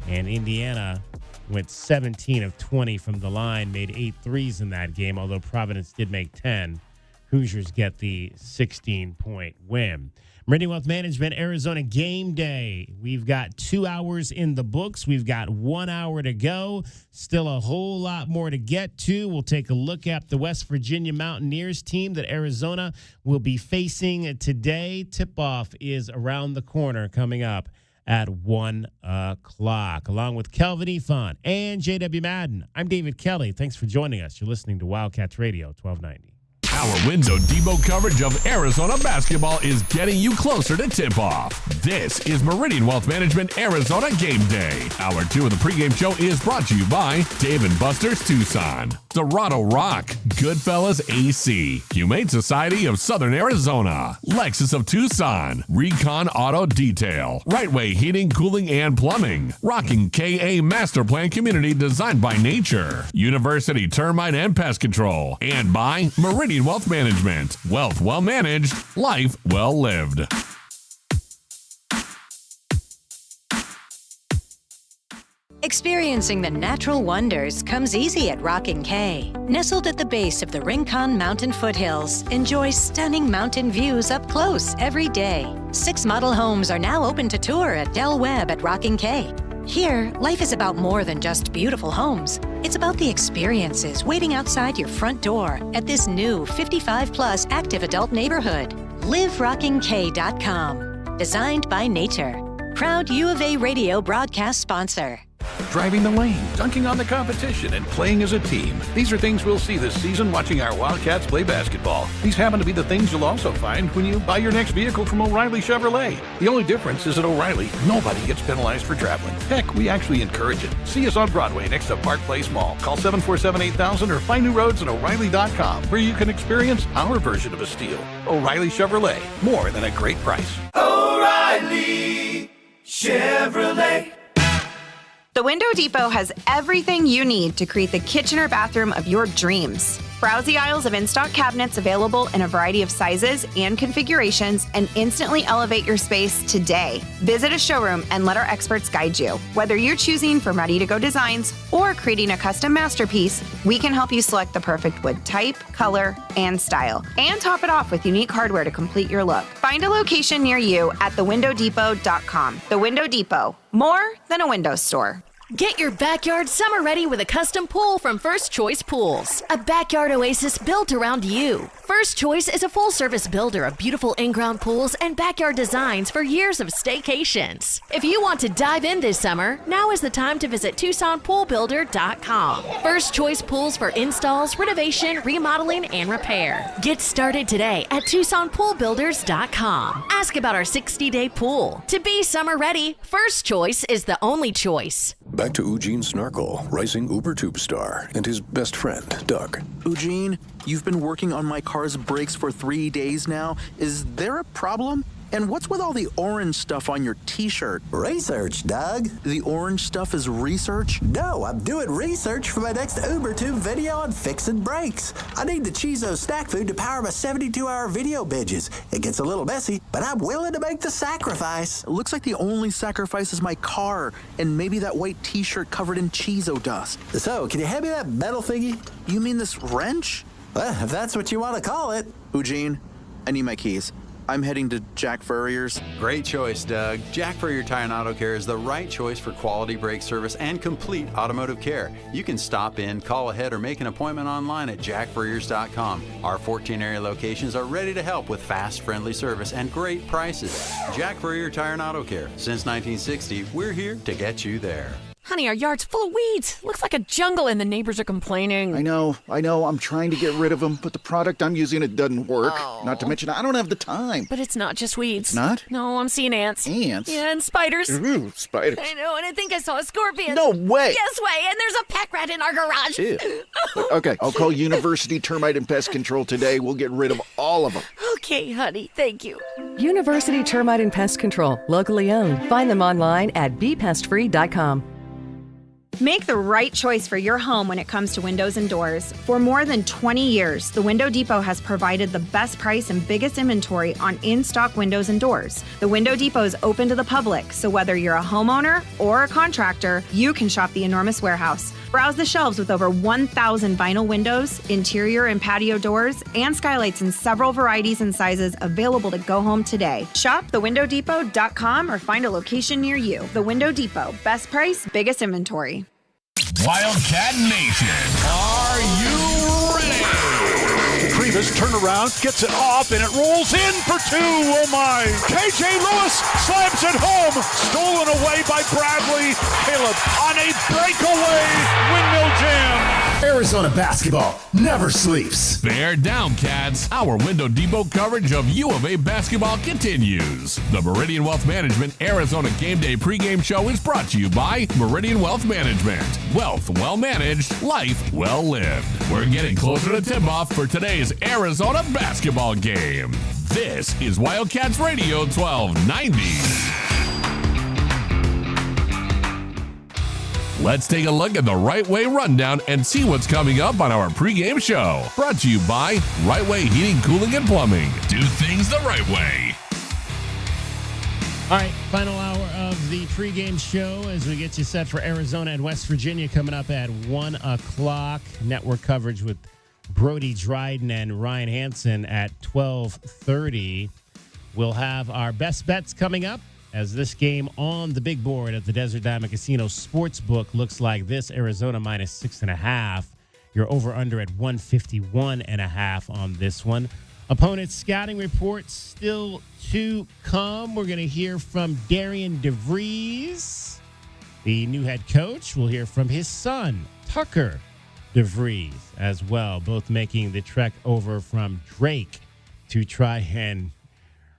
And Indiana went 17 of 20 from the line, made 8 threes in that game, although Providence did make 10. Hoosiers get the 16-point win. Meridian Wealth Management, Arizona Game Day. We've got 2 hours in the books. We've got 1 hour to go. Still a whole lot more to get to. We'll take a look at the West Virginia Mountaineers team that Arizona will be facing today. Tip-off is around the corner coming up at 1 o'clock. Along with Kelvin Efont and J.W. Madden, I'm David Kelly. Thanks for joining us. You're listening to Wildcats Radio 1290. Our Window Depot coverage of Arizona basketball is getting you closer to tip-off. This is Meridian Wealth Management Arizona Game Day. Hour 2 of the pregame show is brought to you by Dave & Buster's Tucson, Dorado Rock, Goodfellas AC, Humane Society of Southern Arizona, Lexus of Tucson, Recon Auto Detail, Right Way Heating, Cooling, and Plumbing, Rocking KA Master Plan Community designed by nature, University Termite and Pest Control, and by Meridian Wealth Management. Wealth well managed, life well lived. Experiencing the natural wonders comes easy at Rocking K. Nestled at the base of the Rincon Mountain foothills, enjoy stunning mountain views up close every day. 6 model homes are now open to tour at Del Webb at Rocking K. Here, life is about more than just beautiful homes. It's about the experiences waiting outside your front door at this new 55-plus active adult neighborhood. LiveRockingK.com. Designed by nature. Proud U of A radio broadcast sponsor. Driving the lane, dunking on the competition, and playing as a team. These are things we'll see this season watching our Wildcats play basketball. These happen to be the things you'll also find when you buy your next vehicle from O'Reilly Chevrolet. The only difference is at O'Reilly, nobody gets penalized for traveling. Heck, we actually encourage it. See us on Broadway next to Park Place Mall. Call 747-8000 or find new roads at O'Reilly.com, where you can experience our version of a steal. O'Reilly Chevrolet, more than a great price. O'Reilly Chevrolet. The Window Depot has everything you need to create the kitchen or bathroom of your dreams. Browse the aisles of in-stock cabinets available in a variety of sizes and configurations and instantly elevate your space today. Visit a showroom and let our experts guide you. Whether you're choosing from ready-to-go designs or creating a custom masterpiece, we can help you select the perfect wood type, color, and style, and top it off with unique hardware to complete your look. Find a location near you at thewindowdepot.com. The Window Depot, more than a window store. Get your backyard summer ready with a custom pool from First Choice Pools. A backyard oasis built around you. First Choice is a full-service builder of beautiful in-ground pools and backyard designs for years of staycations. If you want to dive in this summer, now is the time to visit TucsonPoolBuilder.com. First Choice Pools for installs, renovation, remodeling, and repair. Get started today at TucsonPoolBuilders.com. Ask about our 60-day pool. To be summer ready, First Choice is the only choice. Back to Eugene Snarkle, rising Uber Tube star, and his best friend, Doug. Eugene, you've been working on my car's brakes for 3 days now. Is there a problem? And what's with all the orange stuff on your t-shirt? Research, Doug. The orange stuff is research? No, I'm doing research for my next UberTube video on fixing brakes. I need the Chizo snack food to power my 72-hour video binges. It gets a little messy, but I'm willing to make the sacrifice. It looks like the only sacrifice is my car, and maybe that white t-shirt covered in Chizo dust. So, can you hand me that metal thingy? You mean this wrench? Well, if that's what you want to call it. Eugene, I need my keys. I'm heading to Jack Furrier's. Great choice, Doug. Jack Furrier Tire and Auto Care is the right choice for quality brake service and complete automotive care. You can stop in, call ahead, or make an appointment online at jackfurriers.com. Our 14 area locations are ready to help with fast, friendly service and great prices. Jack Furrier Tire and Auto Care. Since 1960, we're here to get you there. Honey, our yard's full of weeds. Looks like a jungle and the neighbors are complaining. I know. I'm trying to get rid of them, but the product I'm using, it doesn't work. Oh. Not to mention, I don't have the time. But it's not just weeds. Not? No, I'm seeing ants. Ants? Yeah, and spiders. Ooh, spiders. I know, and I think I saw a scorpion. No way. Yes way, and there's a pack rat in our garage. Ew. Okay, I'll call University Termite and Pest Control today. We'll get rid of all of them. Okay, honey, thank you. University Termite and Pest Control, locally owned. Find them online at bepestfree.com. Make the right choice for your home when it comes to windows and doors. For more than 20 years, the Window Depot has provided the best price and biggest inventory on in-stock windows and doors. The Window Depot is open to the public, so whether you're a homeowner or a contractor, you can shop the enormous warehouse. Browse the shelves with over 1,000 vinyl windows, interior and patio doors, and skylights in several varieties and sizes available to go home today. Shop thewindowdepot.com or find a location near you. The Window Depot, best price, biggest inventory. Wildcat Nation, are you ready? Previs turnaround, gets it off, and it rolls in for two. Oh my! KJ Lewis slams it home. Stolen away by Bradley. Caleb on a breakaway windmill jam. Arizona basketball never sleeps. Bear down, Cats. Our Window Depot coverage of U of A basketball continues. The Meridian Wealth Management Arizona Gameday pregame show is brought to you by Meridian Wealth Management. Wealth well managed, life well lived. We're getting closer to tip-off for today's Arizona basketball game. This is Wildcats Radio 1290. Let's take a look at the Right Way Rundown and see what's coming up on our pregame show. Brought to you by Right Way Heating, Cooling, and Plumbing. Do things the right way. All right, final hour of the pregame show as we get you set for Arizona and West Virginia coming up at 1 o'clock. Network coverage with Brody Dryden and Ryan Hansen at 12:30. We'll have our best bets coming up as this game on the big board at the Desert Diamond Casino Sportsbook looks like this. Arizona minus 6.5. You're over under at 151.5 on this one. Opponent scouting reports still to come. We're going to hear from Darian DeVries, the new head coach. We'll hear from his son, Tucker DeVries, as well, both making the trek over from Drake to try and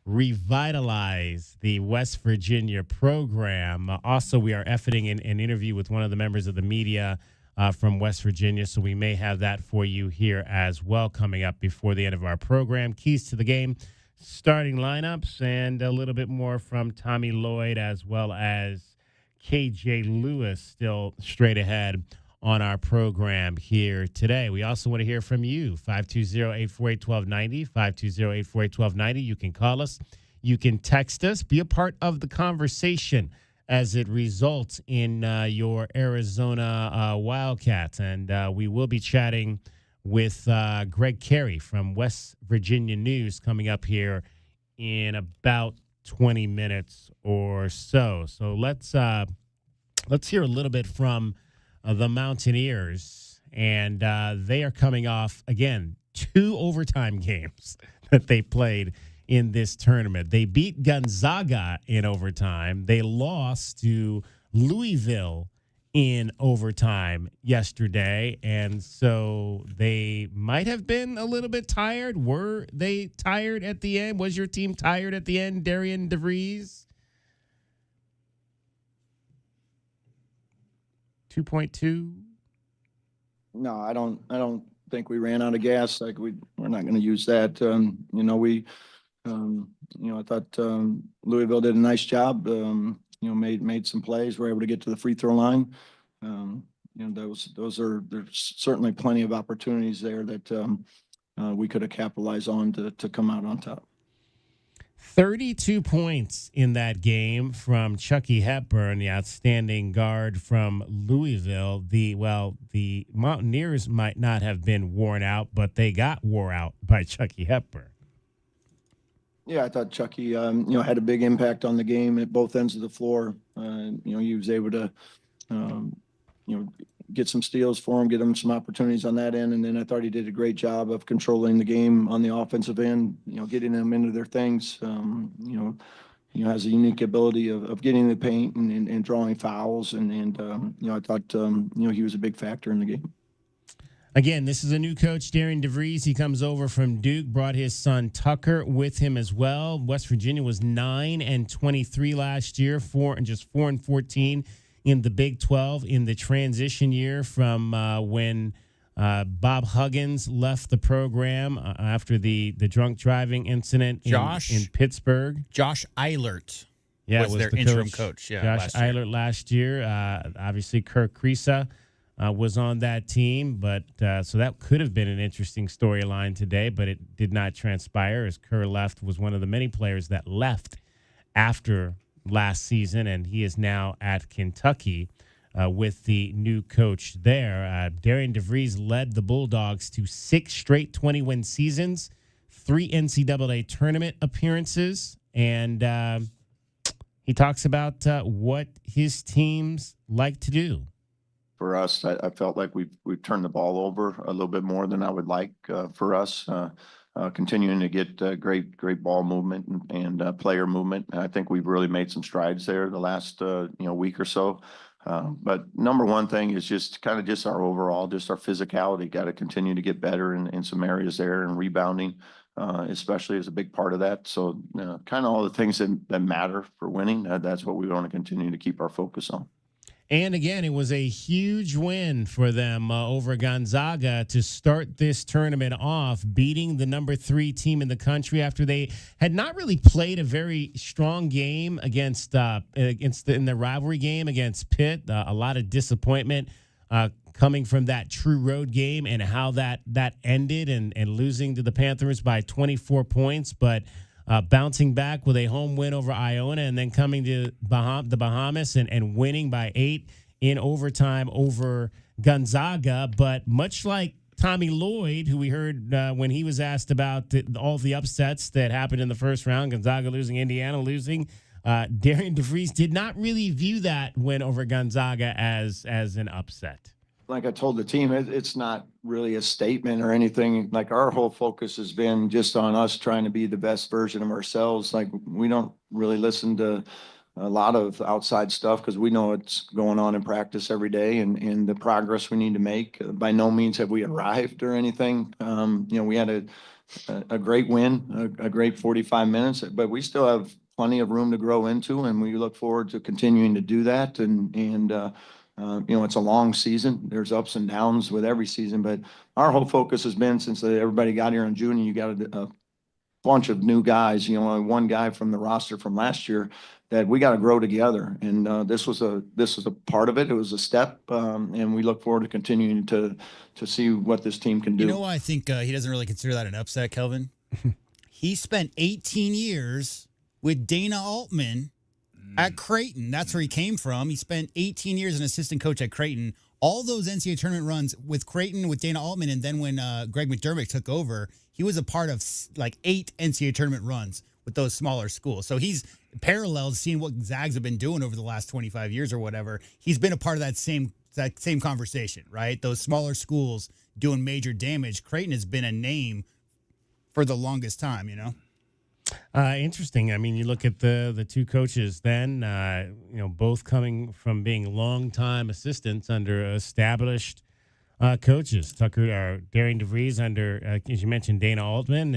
revitalize the West Virginia program. Also, we are efforting an interview with one of the members of the media from West Virginia, so we may have that for you here as well coming up before the end of our program. Keys to the game, starting lineups, and a little bit more from Tommy Lloyd as well as KJ Lewis still straight ahead on our program here today. We also want to hear from you, 520-848-1290, 520-848-1290. You can call us. You can text us. Be a part of the conversation as it results in your Arizona Wildcats. And we will be chatting with Greg Carey from West Virginia News coming up here in about 20 minutes or so. So let's let's hear a little bit from the Mountaineers. And they are coming off, again, 2 overtime games that they played in this tournament. They beat Gonzaga in overtime. They lost to Louisville in overtime yesterday. And so they might have been a little bit tired. Were they tired at the end? Was your team tired at the end, Darian DeVries? 2.2? No, I don't think we ran out of gas. Like we're not going to use that. I thought Louisville did a nice job. Made some plays. We're able to get to the free throw line. There's certainly plenty of opportunities there that we could have capitalized on to come out on top. 32 points in that game from Chucky Hepburn, the outstanding guard from Louisville. The Mountaineers might not have been worn out, but they got wore out by Chucky Hepburn. Yeah, I thought Chucky, had a big impact on the game at both ends of the floor. He was able to, get some steals for him, get him some opportunities on that end. And then I thought he did a great job of controlling the game on the offensive end, getting them into their things. Has a unique ability of getting the paint and drawing fouls. I thought, he was a big factor in the game. Again, this is a new coach, Darian DeVries. He comes over from Duke, brought his son Tucker with him as well. West Virginia was 9-23 last year, 4-14 in the Big 12 in the transition year from when Bob Huggins left the program after the drunk driving incident in Pittsburgh. Josh Eilert was their interim coach. Josh Eilert last year. Obviously, Kirk Kriisa was on that team, but so that could have been an interesting storyline today, but it did not transpire as Kerr was one of the many players that left after last season, and he is now at Kentucky with the new coach there. Darian DeVries led the Bulldogs to 6 straight 20-win seasons, 3 NCAA tournament appearances, and he talks about what his teams like to do. For us, I felt like we've turned the ball over a little bit more than I would like for us. Continuing to get great ball movement and player movement. I think we've really made some strides there the last week or so. But number one thing is just our overall, just our physicality. Got to continue to get better in some areas there, and rebounding especially is a big part of that. So kind of all the things that matter for winning. That's what we want to continue to keep our focus on. And again, it was a huge win for them over Gonzaga to start this tournament off, beating the number 3 team in the country after they had not really played a very strong game in the rivalry game against Pitt. A lot of disappointment coming from that true road game and how that ended and losing to the Panthers by 24 points, but bouncing back with a home win over Iona and then coming to the Bahamas and winning by 8 in overtime over Gonzaga. But much like Tommy Lloyd, who we heard when he was asked about all the upsets that happened in the first round, Gonzaga losing, Indiana losing, Darian DeVries did not really view that win over Gonzaga as an upset. Like I told the team, it's not really a statement or anything. Like our whole focus has been just on us trying to be the best version of ourselves. Like we don't really listen to a lot of outside stuff because we know what's going on in practice every day and the progress we need to make. By no means have we arrived or anything. We had a great win, a great 45 minutes, but we still have plenty of room to grow into, and we look forward to continuing to do that. It's a long season. There's ups and downs with every season, but our whole focus has been since everybody got here in June, and you got a bunch of new guys, only one guy from the roster from last year, that we got to grow together. And this was a part of it. It was a step, and we look forward to continuing to see what this team can do. You know why I think he doesn't really consider that an upset, Kelvin? He spent 18 years with Dana Altman at Creighton. That's where he came from. He spent 18 years as an assistant coach at Creighton. All those NCAA tournament runs with Creighton, with Dana Altman, and then when Greg McDermott took over, he was a part of like 8 NCAA tournament runs with those smaller schools. So he's paralleled seeing what Zags have been doing over the last 25 years or whatever. He's been a part of that same conversation, right? Those smaller schools doing major damage. Creighton has been a name for the longest time, you know? Interesting. I mean, you look at the two coaches then, both coming from being longtime assistants under established coaches. Darian DeVries under, as you mentioned, Dana Altman,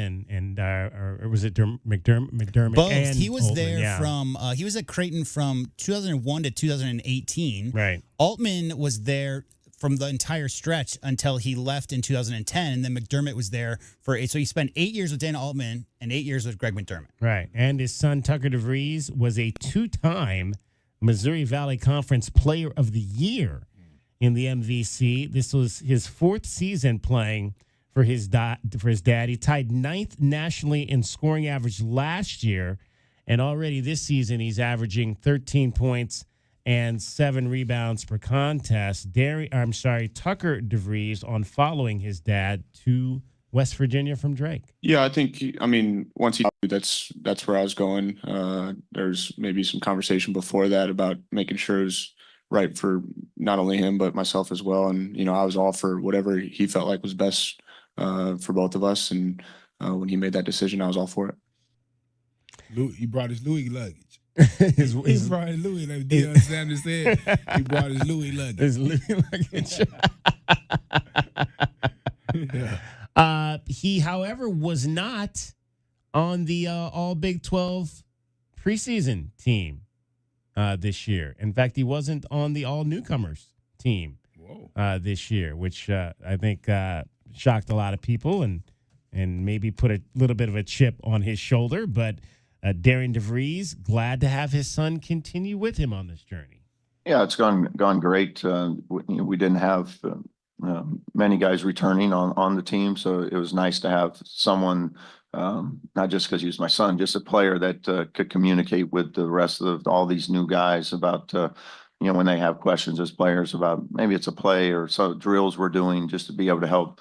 or was it McDermott? Both. And He was Altman, there yeah. from, he was at Creighton from 2001 to 2018. Right. Altman was there from the entire stretch until he left in 2010, and then McDermott was there so he spent 8 years with Dana Altman and 8 years with Greg McDermott. Right. And his son, Tucker DeVries, was a two-time Missouri Valley Conference Player of the Year in the MVC. This was his fourth season playing for his dad. He tied ninth nationally in scoring average last year, and already this season he's averaging 13 points and 7 rebounds per contest. Tucker DeVries on following his dad to West Virginia from Drake. Yeah, I think, once that's where I was going. There's maybe some conversation before that about making sure it was right for not only him, but myself as well. And, I was all for whatever he felt like was best for both of us. And when he made that decision, I was all for it. He brought his Louis luggage. He brought his Louis, like Deion Sanders said. He brought his Louis luggage. His Louis luggage. Yeah. He, however, was not on the All Big 12 preseason team this year. In fact, he wasn't on the All Newcomers team this year, which I think shocked a lot of people and maybe put a little bit of a chip on his shoulder. But Darian DeVries, glad to have his son continue with him on this journey. Yeah, it's gone great. We didn't have many guys returning on the team, so it was nice to have someone, not just because he was my son, just a player that could communicate with the rest of all these new guys about, when they have questions as players about maybe it's a play or some drills we're doing, just to be able to help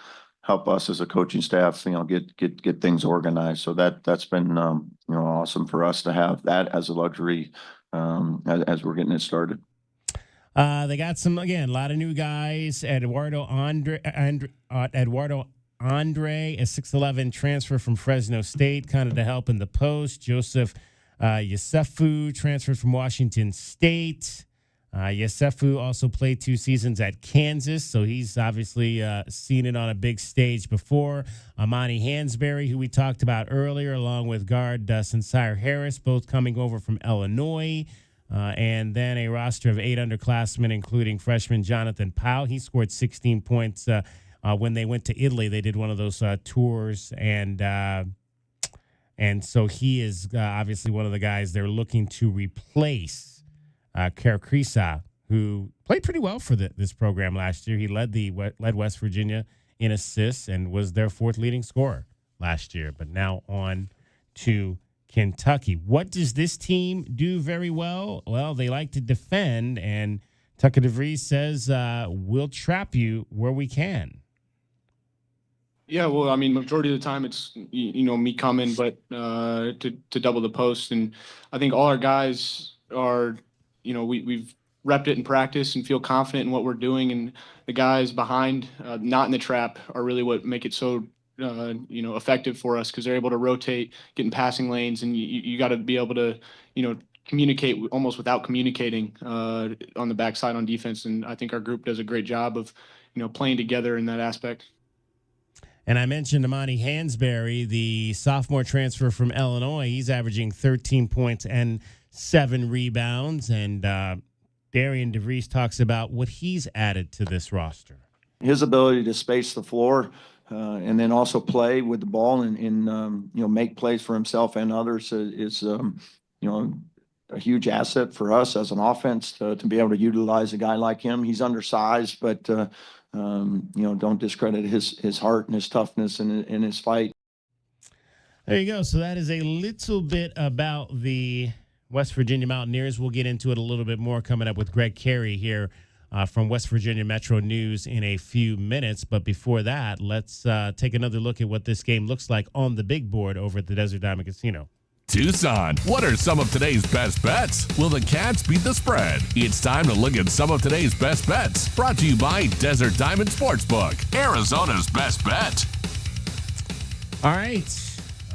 us as a coaching staff, get things organized. So that's been, awesome for us to have that as a luxury as we're getting it started. They got a lot of new guys. Eduardo Andre, a 6'11" transfer from Fresno State, kind of to help in the post. Joseph Yosefu transferred from Washington State. Yosefu also played 2 seasons at Kansas, so he's obviously seen it on a big stage before. Amani Hansberry, who we talked about earlier, along with guard Sincere Harris, both coming over from Illinois. And then a roster of 8 underclassmen, including freshman Jonathan Powell. He scored 16 points when they went to Italy. They did one of those tours, and so he is obviously one of the guys they're looking to replace Karakrisa, who played pretty well for this program last year. He led West Virginia in assists and was their 4th leading scorer last year, but now on to Kentucky. What does this team do very well? Well, they like to defend, and Tucker DeVries says, we'll trap you where we can. Yeah, well, majority of the time it's, me coming, but to double the post. And I think all our guys are, we've repped it in practice and feel confident in what we're doing. And the guys behind, not in the trap, are really what make it so effective for us, because they're able to rotate, get in passing lanes, and you got to be able to, communicate almost without communicating on the backside on defense. And I think our group does a great job of, playing together in that aspect. And I mentioned Amani Hansberry, the sophomore transfer from Illinois. He's averaging 13 points and 7 rebounds. And Darian DeVries talks about what he's added to this roster. His ability to space the floor, and then also play with the ball and make plays for himself and others is a huge asset for us as an offense to be able to utilize a guy like him. He's undersized, but don't discredit his heart and his toughness and his fight. There you go. So that is a little bit about the West Virginia Mountaineers. We'll get into it a little bit more coming up with Greg Carey here from West Virginia Metro News in a few minutes. But before that, let's take another look at what this game looks like on the big board over at the Desert Diamond Casino. Tucson, what are some of today's best bets? Will the Cats beat the spread? It's time to look at some of today's best bets. Brought to you by Desert Diamond Sportsbook, Arizona's best bet. All right.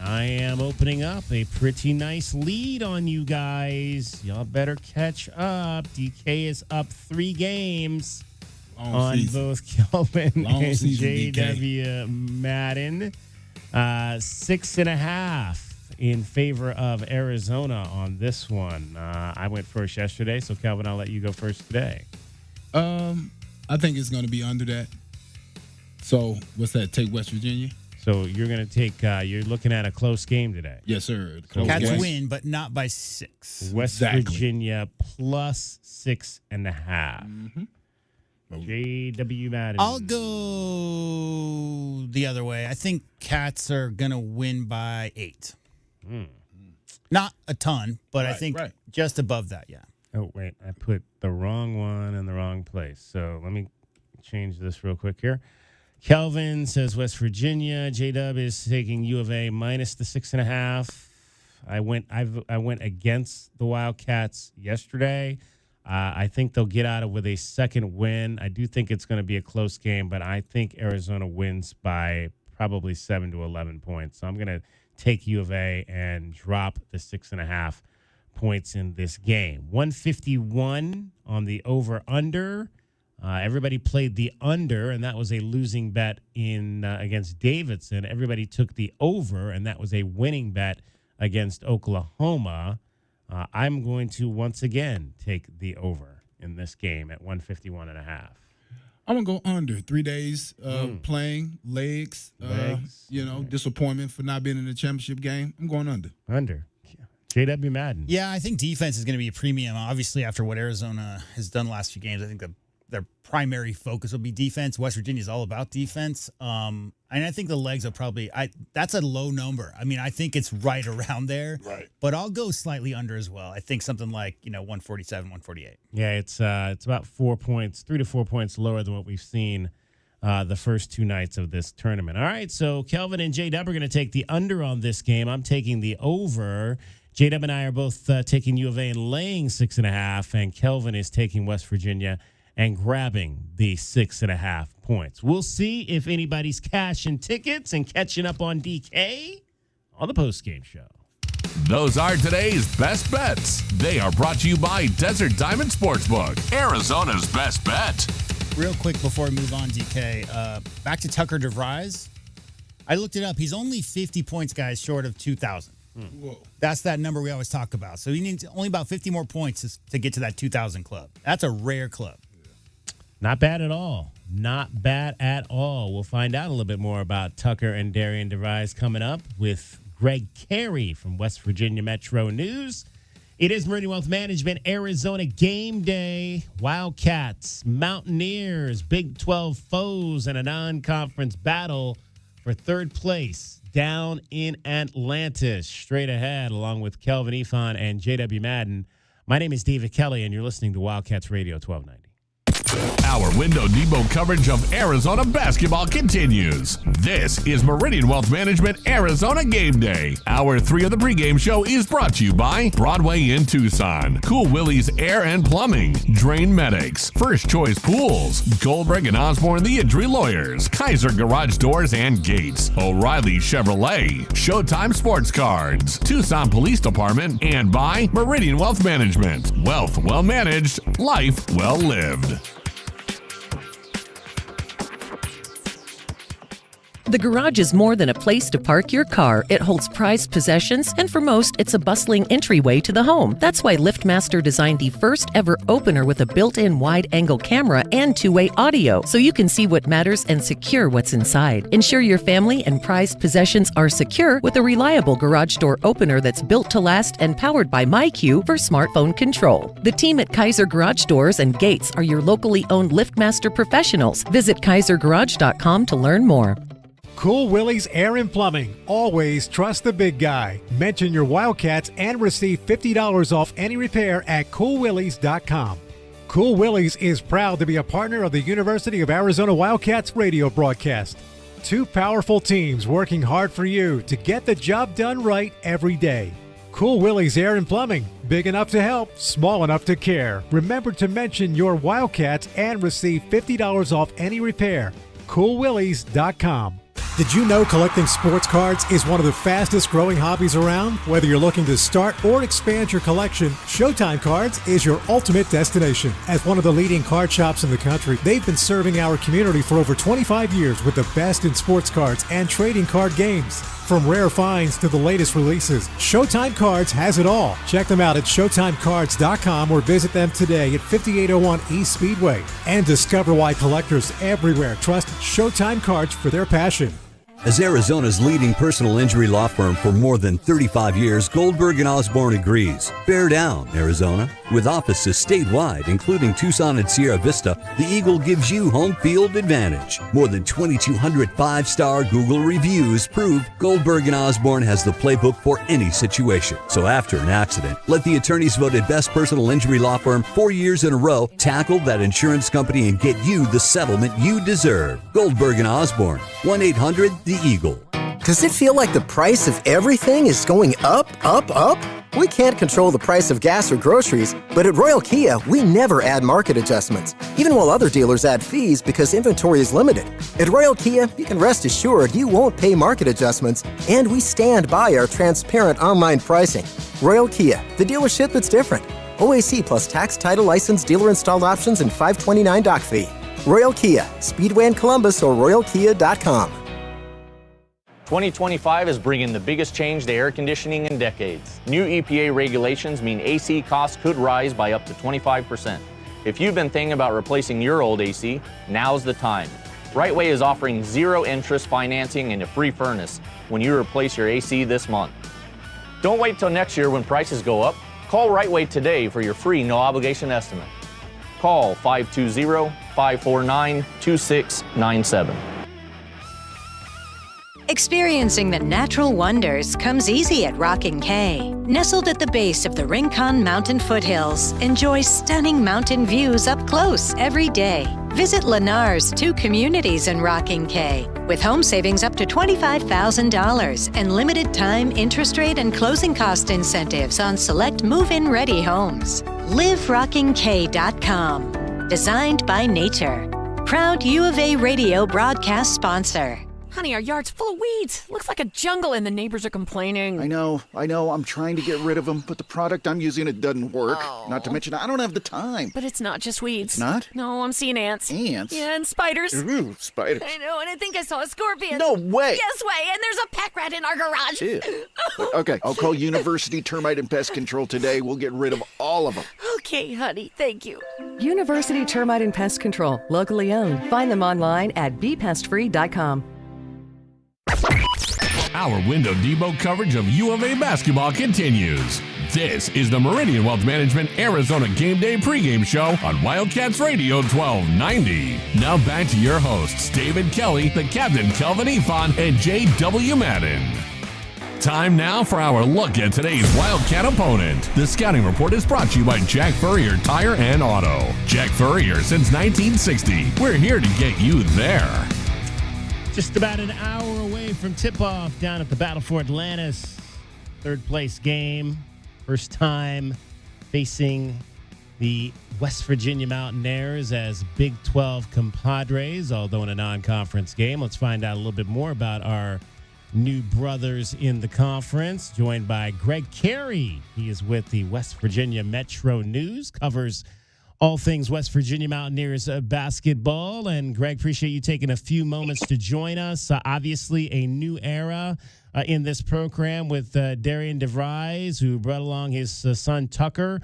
I am opening up a pretty nice lead on you guys. Y'all better catch up. DK is up 3 games on both Kelvin and JW Madden. 6.5 in favor of Arizona on this one. I went first yesterday, so Kelvin, I'll let you go first today. I think it's going to be under that. So what's that? Take West Virginia? So you're going to take, you're looking at a close game today. Yes, sir. Cats win, but not by 6. West Virginia plus 6.5. JW Madden. I'll go the other way. I think Cats are going to win by 8. Not a ton, but I think just above that, yeah. Oh, wait. I put the wrong one in the wrong place. So let me change this real quick here. Kelvin says West Virginia. J-Dub is taking U of A minus the 6.5. I went against the Wildcats yesterday. I think they'll get out of with a second win. I do think it's going to be a close game, but I think Arizona wins by probably 7 to 11 points. So I'm going to take U of A and drop the 6.5 points in this game. 151 on the over-under. Everybody played the under, and that was a losing bet in against Davidson. Everybody took the over, and that was a winning bet against Oklahoma. I'm going to once again take the over in this game at 151.5. I'm going to go under. 3 days playing, legs. Disappointment for not being in the championship game. I'm going under. Under. JW Madden. Yeah, I think defense is going to be a premium. Obviously, after what Arizona has done the last few games, I think their primary focus will be defense. West Virginia is all about defense. And I think the legs are probably that's a low number. I mean, I think it's right around there. Right. But I'll go slightly under as well. I think something like, 147, 148. Yeah, it's about 4 points, 3 to 4 points lower than what we've seen the first 2 nights of this tournament. All right, so Kelvin and J-Dub are going to take the under on this game. I'm taking the over. J-Dub and I are both taking U of A and laying 6.5, and Kelvin is taking West Virginia and grabbing the 6.5 points. We'll see if anybody's cashing tickets and catching up on DK on the postgame show. Those are today's best bets. They are brought to you by Desert Diamond Sportsbook, Arizona's best bet. Real quick before we move on, DK, back to Tucker DeVries. I looked it up. He's only 50 points, guys, short of 2,000. Whoa. That's that number we always talk about. So he needs only about 50 more points to get to that 2,000 club. That's a rare club. Not bad at all. Not bad at all. We'll find out a little bit more about Tucker and Darian DeVries coming up with Greg Carey from West Virginia Metro News. It is Meridian Wealth Management, Arizona Game Day. Wildcats, Mountaineers, Big 12 foes, and a non-conference battle for third place down in Atlantis. Straight ahead, along with Kelvin Ifan and JW Madden. My name is David Kelly, and you're listening to Wildcats Radio 1290. Our Window Depot coverage of Arizona basketball continues. This is Meridian Wealth Management Arizona Game Day. Hour 3 of the pregame show is brought to you by Broadway in Tucson, Cool Willie's Air and Plumbing, Drain Medics, First Choice Pools, Goldberg and Osborne the Injury Lawyers, Kaiser Garage Doors and Gates, O'Reilly Chevrolet, Showtime Sports Cards, Tucson Police Department, and by Meridian Wealth Management. Wealth well managed, life well lived. The garage is more than a place to park your car. It holds prized possessions, and for most, it's a bustling entryway to the home. That's why LiftMaster designed the first ever opener with a built-in wide-angle camera and two-way audio, so you can see what matters and secure what's inside. Ensure your family and prized possessions are secure with a reliable garage door opener that's built to last and powered by MyQ for smartphone control. The team at Kaiser Garage Doors and Gates are your locally owned LiftMaster professionals. Visit KaiserGarage.com to learn more. Cool Willie's Air and Plumbing. Always trust the big guy. Mention your Wildcats and receive $50 off any repair at coolwillies.com. Cool Willie's is proud to be a partner of the University of Arizona Wildcats radio broadcast. 2 powerful teams working hard for you to get the job done right every day. Cool Willie's Air and Plumbing. Big enough to help, small enough to care. Remember to mention your Wildcats and receive $50 off any repair. CoolWillies.com. Did you know collecting sports cards is one of the fastest growing hobbies around? Whether you're looking to start or expand your collection, Showtime Cards is your ultimate destination. As one of the leading card shops in the country, they've been serving our community for over 25 years with the best in sports cards and trading card games. From rare finds to the latest releases, Showtime Cards has it all. Check them out at ShowtimeCards.com or visit them today at 5801 East Speedway. And discover why collectors everywhere trust Showtime Cards for their passion. As Arizona's leading personal injury law firm for more than 35 years, Goldberg & Osborne agrees. Bear down, Arizona. With offices statewide, including Tucson and Sierra Vista, the Eagle gives you home field advantage. More than 2,200 five-star Google reviews prove Goldberg & Osborne has the playbook for any situation. So after an accident, let the attorneys voted best personal injury law firm 4 years in a row tackle that insurance company and get you the settlement you deserve. Goldberg & Osborne, 1-800-THE Eagle. Does it feel like the price of everything is going up, up, up? We can't control the price of gas or groceries, but at Royal Kia, we never add market adjustments, even while other dealers add fees because inventory is limited. At Royal Kia, you can rest assured you won't pay market adjustments, and we stand by our transparent online pricing. Royal Kia, the dealership that's different. OAC plus tax, title, license, dealer installed options, and $529 doc fee. Royal Kia, Speedway in Columbus or royalkia.com. 2025 is bringing the biggest change to air conditioning in decades. New EPA regulations mean AC costs could rise by up to 25%. If you've been thinking about replacing your old AC, now's the time. Rightway is offering zero interest financing and a free furnace when you replace your AC this month. Don't wait till next year when prices go up. Call Rightway today for your free no obligation estimate. Call 520-549-2697. Experiencing the natural wonders comes easy at Rockin' K. Nestled at the base of the Rincon Mountain foothills, enjoy stunning mountain views up close every day. Visit Lennar's 2 communities in Rockin' K with home savings up to $25,000 and limited time interest rate and closing cost incentives on select move-in ready homes. LiveRockingK.com. Designed by nature. Proud U of A radio broadcast sponsor. Honey, our yard's full of weeds. Looks like a jungle and the neighbors are complaining. I know. I'm trying to get rid of them, but the product I'm using, it doesn't work. Oh. Not to mention, I don't have the time. But it's not just weeds. It's not? No, I'm seeing ants. Ants? Yeah, and spiders. Ooh, spiders. I know, and I think I saw a scorpion. No way. Yes way, and there's a pack rat in our garage. Ew. Okay, I'll call University Termite and Pest Control today. We'll get rid of all of them. Okay, honey, thank you. University Termite and Pest Control, locally owned. Find them online at bepestfree.com. Our Window Depot coverage of U of A basketball continues. This is the Meridian Wealth Management Arizona Gameday pregame show on Wildcats Radio 1290. Now back to your hosts, David Kelly, the Captain Kelvin Ifan, and J.W. Madden. Time now for our look at today's Wildcat opponent. The scouting report is brought to you by Jack Furrier Tire and Auto. Jack Furrier since 1960. We're here to get you there. Just about an hour away from tip-off down at the Battle for Atlantis. Third place game. First time facing the West Virginia Mountaineers as Big 12 compadres, although in a non-conference game. Let's find out a little bit more about our new brothers in the conference, joined by Greg Carey. He is with the West Virginia Metro News, covers all things West Virginia Mountaineers basketball. And Greg, appreciate you taking a few moments to join us. Obviously, a new era in this program with Darian DeVries, who brought along his son Tucker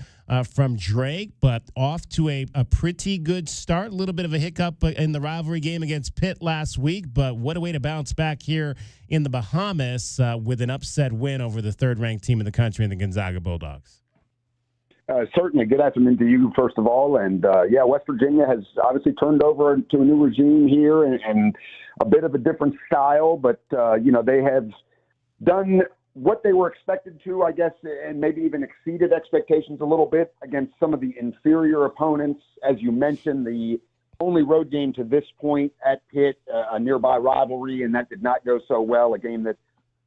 from Drake, but off to a pretty good start. A little bit of a hiccup in the rivalry game against Pitt last week, but what a way to bounce back here in the Bahamas with an upset win over the third-ranked team in the country in the Gonzaga Bulldogs. Certainly. Good afternoon to you, first of all. And, West Virginia has obviously turned over to a new regime here and a bit of a different style. But, they have done what they were expected to, I guess, and maybe even exceeded expectations a little bit against some of the inferior opponents. As you mentioned, the only road game to this point at Pitt, a nearby rivalry, and that did not go so well, a game that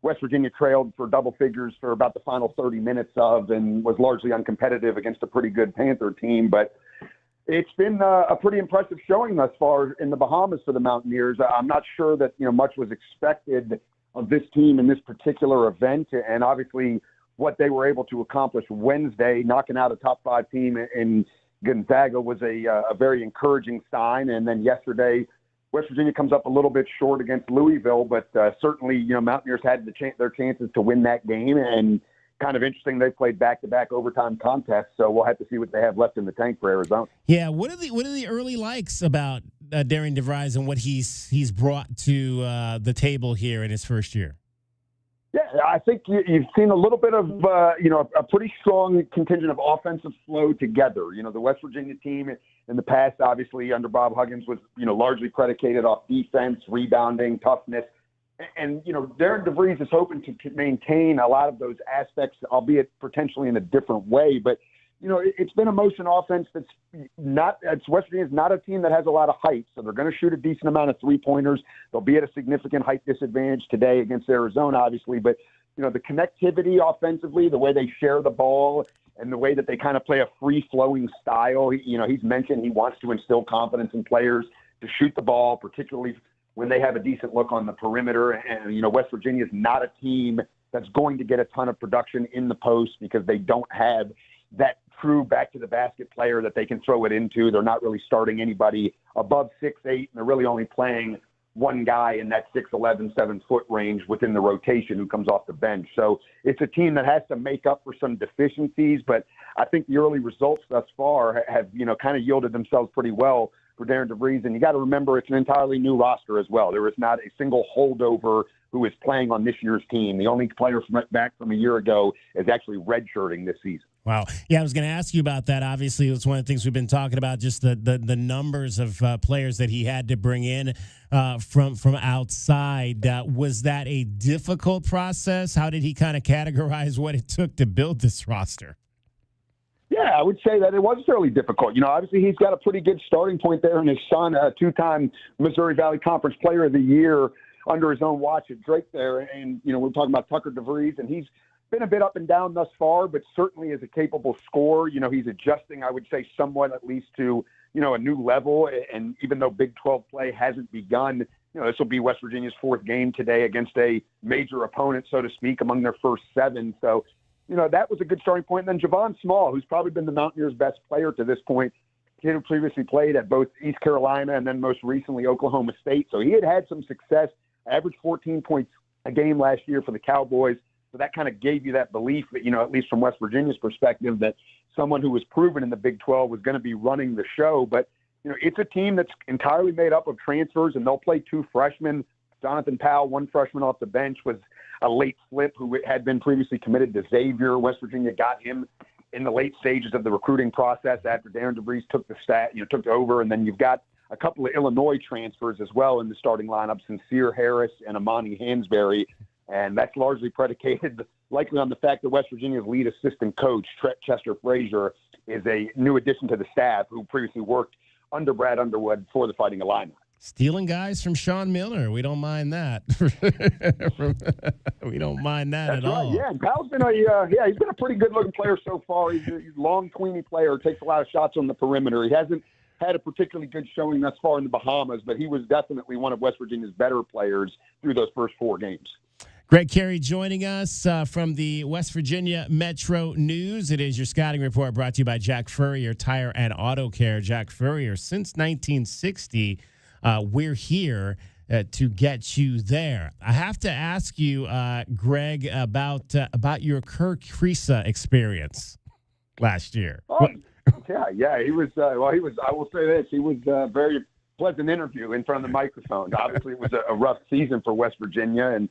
West Virginia trailed for double figures for about the final 30 minutes of and was largely uncompetitive against a pretty good Panther team. But it's been a pretty impressive showing thus far in the Bahamas for the Mountaineers. I'm not sure that much was expected of this team in this particular event, and obviously what they were able to accomplish Wednesday, knocking out a top 5 team in Gonzaga, was a very encouraging sign. And then yesterday, West Virginia comes up a little bit short against Louisville, but certainly, Mountaineers had their chances to win that game. And kind of interesting, they played back-to-back overtime contests, so we'll have to see what they have left in the tank for Arizona. Yeah, what are the early likes about Darian DeVries and what he's brought to the table here in his first year? Yeah, I think you've seen a little bit of, a pretty strong contingent of offensive flow together. The West Virginia team in the past, obviously, under Bob Huggins was, largely predicated off defense, rebounding, toughness. And, Darren DeVries is hoping to maintain a lot of those aspects, albeit potentially in a different way. But, it's been a motion offense West Virginia's not a team that has a lot of height. So they're going to shoot a decent amount of three-pointers. They'll be at a significant height disadvantage today against Arizona, obviously. But, the connectivity offensively, the way they share the ball, and the way that they kind of play a free-flowing style, he's mentioned he wants to instill confidence in players to shoot the ball, particularly when they have a decent look on the perimeter. And, West Virginia is not a team that's going to get a ton of production in the post because they don't have that true back-to-the-basket player that they can throw it into. They're not really starting anybody above 6'8", and they're really only playing one guy in that 6'11", 7-foot range within the rotation who comes off the bench. So it's a team that has to make up for some deficiencies, but I think the early results thus far have, kind of yielded themselves pretty well for Darren DeVries. And you got to remember, it's an entirely new roster as well. There is not a single holdover who is playing on this year's team. The only player back from a year ago is actually redshirting this season. Wow. Yeah, I was going to ask you about that. Obviously, it's one of the things we've been talking about, just the numbers of players that he had to bring in from outside. Was that a difficult process? How did he kind of categorize what it took to build this roster? Yeah, I would say that it was fairly difficult. Obviously he's got a pretty good starting point there in his son, a 2-time Missouri Valley Conference Player of the Year under his own watch at Drake there. And, we're talking about Tucker DeVries, and he's been a bit up and down thus far, but certainly is a capable scorer. He's adjusting, I would say, somewhat at least to, a new level. And even though Big 12 play hasn't begun, this will be West Virginia's 4th game today against a major opponent, so to speak, among their first 7. So, that was a good starting point. And then Javon Small, who's probably been the Mountaineers' best player to this point, he had previously played at both East Carolina and then most recently Oklahoma State. So he had some success, averaged 14 points a game last year for the Cowboys. So that kind of gave you that belief that, at least from West Virginia's perspective, that someone who was proven in the Big 12 was going to be running the show. But, it's a team that's entirely made up of transfers, and they'll play 2 freshmen. Jonathan Powell, 1 freshman off the bench, was a late flip who had been previously committed to Xavier. West Virginia got him in the late stages of the recruiting process after Darren DeVries took over. And then you've got a couple of Illinois transfers as well in the starting lineup, Sincere Harris and Amani Hansberry. And that's largely predicated likely on the fact that West Virginia's lead assistant coach, Chester Frazier, is a new addition to the staff who previously worked under Brad Underwood for the Fighting Illini. Stealing guys from Sean Miller. We don't mind that. We don't mind that That's at right. all. Yeah, and Powell's been he's been a pretty good-looking player so far. He's a long, tweeny player, takes a lot of shots on the perimeter. He hasn't had a particularly good showing thus far in the Bahamas, but he was definitely one of West Virginia's better players through those first 4 games. Greg Carey joining us from the West Virginia Metro News. It is your scouting report brought to you by Jack Furrier Tire and Auto Care. Jack Furrier, since 1960, we're here to get you there. I have to ask you, Greg, about your Kirk Kriisa experience last year. Oh, yeah, he was. I will say this: he was a very pleasant interview in front of the microphone. Obviously, it was a rough season for West Virginia, and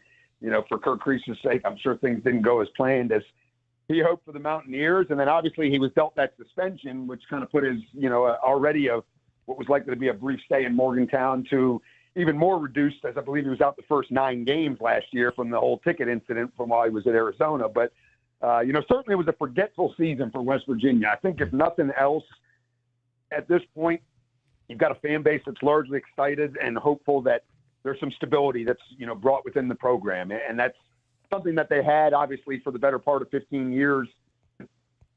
for Kirk Kriisa's sake, I'm sure things didn't go as planned as he hoped for the Mountaineers. And then obviously he was dealt that suspension, which kind of put his, already what was likely to be a brief stay in Morgantown to even more reduced, as I believe he was out the first 9 games last year from the whole ticket incident from while he was at Arizona. But, certainly it was a forgetful season for West Virginia. I think if nothing else, at this point, you've got a fan base that's largely excited and hopeful that there's some stability that's, brought within the program. And that's something that they had obviously for the better part of 15 years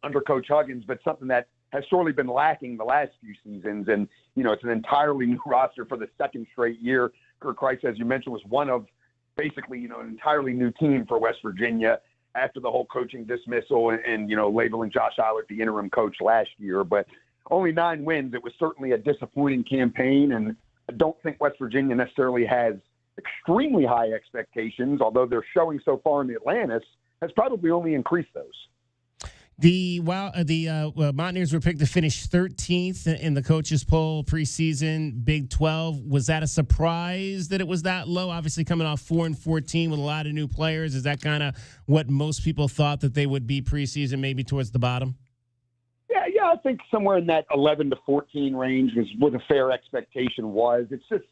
under Coach Huggins, but something that has sorely been lacking the last few seasons. And, it's an entirely new roster for the second straight year. Kirk Kreis, as you mentioned, was one of basically, an entirely new team for West Virginia after the whole coaching dismissal and labeling Josh Eilert the interim coach last year. But only 9 wins. It was certainly a disappointing campaign, and I don't think West Virginia necessarily has extremely high expectations, although their showing so far in the Atlantis has probably only increased those. The Mountaineers were picked to finish 13th in the coaches poll preseason Big 12. Was that a surprise that it was that low? Obviously coming off 4-14 with a lot of new players. Is that kind of what most people thought that they would be preseason, maybe towards the bottom? Yeah, I think somewhere in that 11 to 14 range was what a fair expectation was. It's just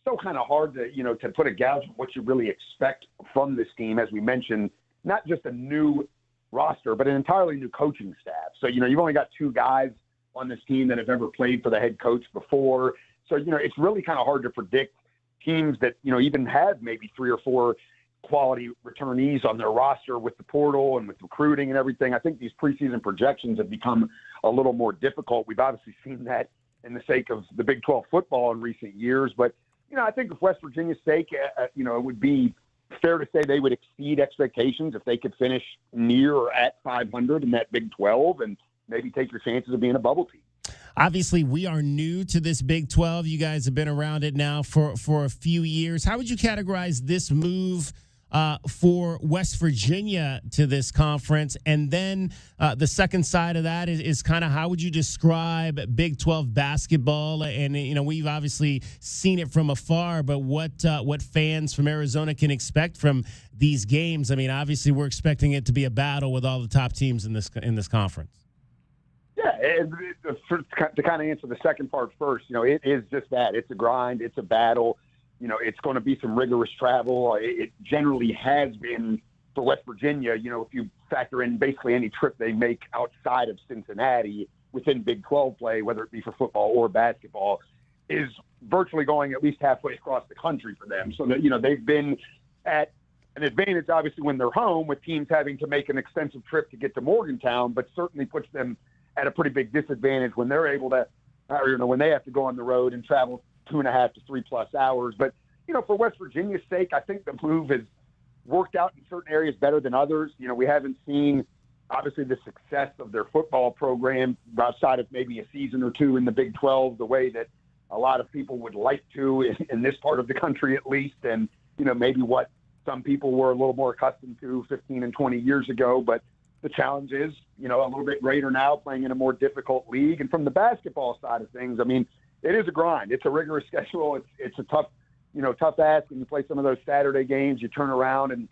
so kind of hard to put a gauge on what you really expect from this team. As we mentioned, not just a new roster, but an entirely new coaching staff. So, you've only got 2 guys on this team that have ever played for the head coach before. So, it's really kind of hard to predict teams that, even have maybe 3 or 4 quality returnees on their roster with the portal and with recruiting and everything. I think these preseason projections have become a little more difficult. We've obviously seen that in the sake of the Big 12 football in recent years. But, I think for West Virginia's sake, it would be fair to say they would exceed expectations if they could finish near or at 500 in that Big 12 and maybe take your chances of being a bubble team. Obviously, we are new to this Big 12. You guys have been around it now for a few years. How would you categorize this move for West Virginia to this conference? And then the second side of that is kind of how would you describe Big 12 basketball? And, we've obviously seen it from afar, but what fans from Arizona can expect from these games? I mean, obviously we're expecting it to be a battle with all the top teams in this conference. Yeah, to kind of answer the second part first, it is just that. It's a grind. It's a battle. It's going to be some rigorous travel. It generally has been for West Virginia. If you factor in basically any trip they make outside of Cincinnati within Big 12 play, whether it be for football or basketball, is virtually going at least halfway across the country for them. So that, they've been at an advantage, obviously, when they're home, with teams having to make an extensive trip to get to Morgantown, but certainly puts them at a pretty big disadvantage when they're able to, when they have to go on the road and travel 2.5 to 3+ hours. But, for West Virginia's sake, I think the move has worked out in certain areas better than others. We haven't seen, obviously, the success of their football program outside of maybe a season or 2 in the Big 12, the way that a lot of people would like to in this part of the country, at least. And, maybe what some people were a little more accustomed to 15 and 20 years ago. But the challenge is, a little bit greater now, playing in a more difficult league. And from the basketball side of things, I mean, it is a grind. It's a rigorous schedule. It's a tough ask. When you play some of those Saturday games, you turn around and,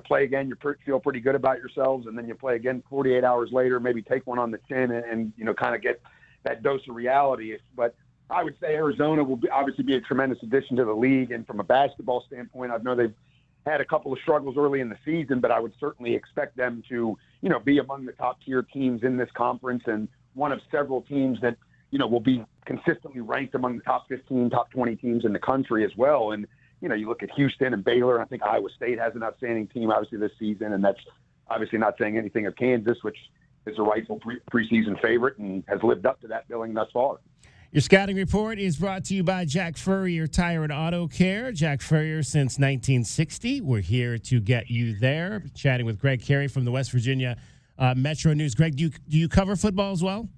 play again. You feel pretty good about yourselves. And then you play again 48 hours later, maybe take one on the chin and kind of get that dose of reality. But I would say Arizona will obviously be a tremendous addition to the league. And from a basketball standpoint, I know they've had a couple of struggles early in the season, but I would certainly expect them to, be among the top tier teams in this conference and one of several teams that, will be consistently ranked among the top 15, top 20 teams in the country as well. And, you look at Houston and Baylor, and I think Iowa State has an outstanding team, obviously, this season. And that's obviously not saying anything of Kansas, which is a rightful preseason favorite and has lived up to that billing thus far. Your scouting report is brought to you by Jack Furrier Tire and Auto Care. Jack Furrier since 1960. We're here to get you there. Chatting with Greg Carey from the West Virginia Metro News. Greg, do you cover football as well?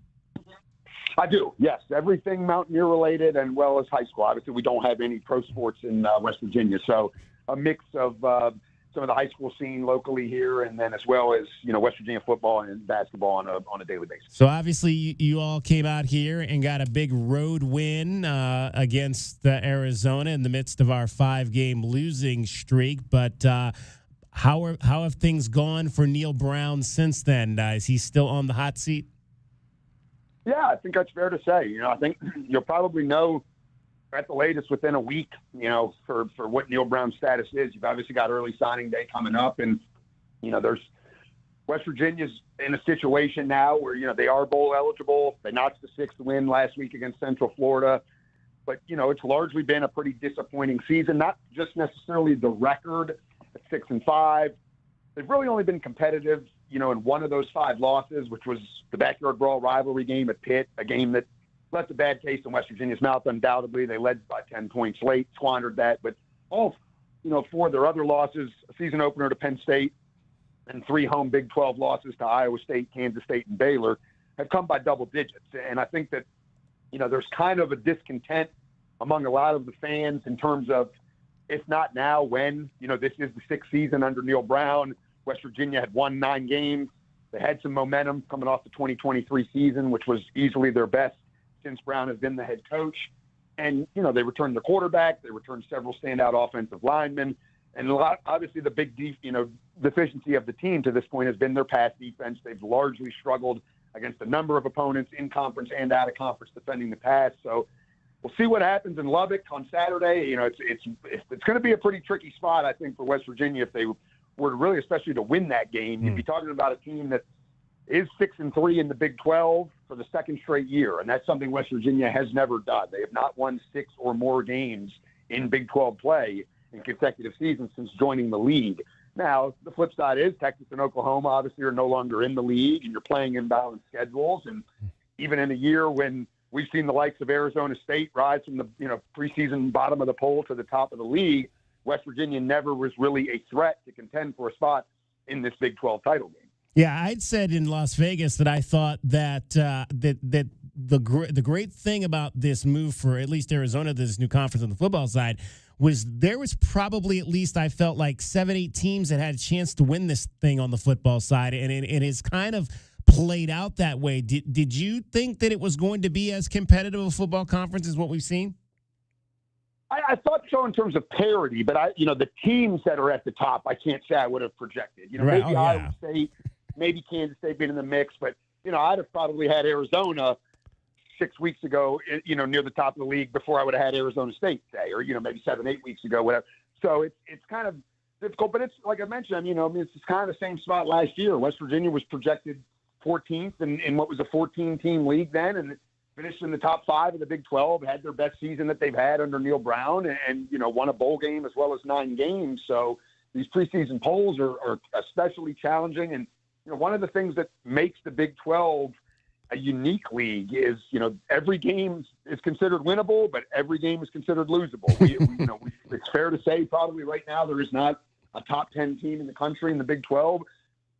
I do, yes. Everything Mountaineer related and well as high school. Obviously, we don't have any pro sports in West Virginia, so a mix of some of the high school scene locally here, and then as well as West Virginia football and basketball on a daily basis. So obviously, you all came out here and got a big road win against Arizona in the midst of our 5-game losing streak. But how have things gone for Neil Brown since then? Is he still on the hot seat? Yeah, I think that's fair to say. I think you'll probably know at the latest within a week, for what Neil Brown's status is. You've obviously got early signing day coming up, and, there's West Virginia's in a situation now where, they are bowl eligible. They notched the 6th win last week against Central Florida. But, it's largely been a pretty disappointing season, not just necessarily the record at 6-5, they've really only been competitive, in one of those 5 losses, which was the Backyard Brawl rivalry game at Pitt, a game that left a bad taste in West Virginia's mouth, undoubtedly. They led by 10 points late, squandered that. But all, 4 of their other losses, a season opener to Penn State, and 3 home Big 12 losses to Iowa State, Kansas State, and Baylor, have come by double digits. And I think that, there's kind of a discontent among a lot of the fans in terms of, if not now, when. This is the 6th season under Neil Brown. West Virginia had won 9 games. They had some momentum coming off the 2023 season, which was easily their best since Brown has been the head coach. And, they returned the quarterback. They returned several standout offensive linemen. And obviously the big, deficiency of the team to this point has been their pass defense. They've largely struggled against a number of opponents in conference and out of conference defending the pass. So we'll see what happens in Lubbock on Saturday. It's going to be a pretty tricky spot, I think, for West Virginia if they were to really, especially to win that game. You'd be talking about a team that is 6-3 in the Big 12 for the 2nd straight year, and that's something West Virginia has never done. They have not won 6 or more games in Big 12 play in consecutive seasons since joining the league. Now, the flip side is Texas and Oklahoma obviously are no longer in the league, and you're playing imbalanced schedules. And even in a year when we've seen the likes of Arizona State rise from the preseason bottom of the poll to the top of the league, West Virginia never was really a threat to contend for a spot in this Big 12 title game. Yeah, I'd said in Las Vegas that I thought that the great thing about this move for at least Arizona, this new conference on the football side, was there was probably at least, I felt like 7-8 teams that had a chance to win this thing on the football side, and it is kind of played out that way. Did you think that it was going to be as competitive a football conference as what we've seen? I thought so in terms of parity, but the teams that are at the top, I can't say I would have projected. Right. Maybe Iowa State, maybe Kansas State being in the mix, but I'd have probably had Arizona 6 weeks ago, near the top of the league before I would have had Arizona State today, or maybe 7-8 weeks ago, whatever. So it's kind of difficult, but it's like I mentioned. It's kind of the same spot last year. West Virginia was projected 14th in what was a 14-team league then, and finished in the top 5 of the Big 12, had their best season that they've had under Neil Brown, and won a bowl game as well as 9 games. So these preseason polls are especially challenging. And one of the things that makes the Big 12 a unique league is, every game is considered winnable, but every game is considered losable. It's fair to say probably right now there is not a top 10 team in the country in the Big 12,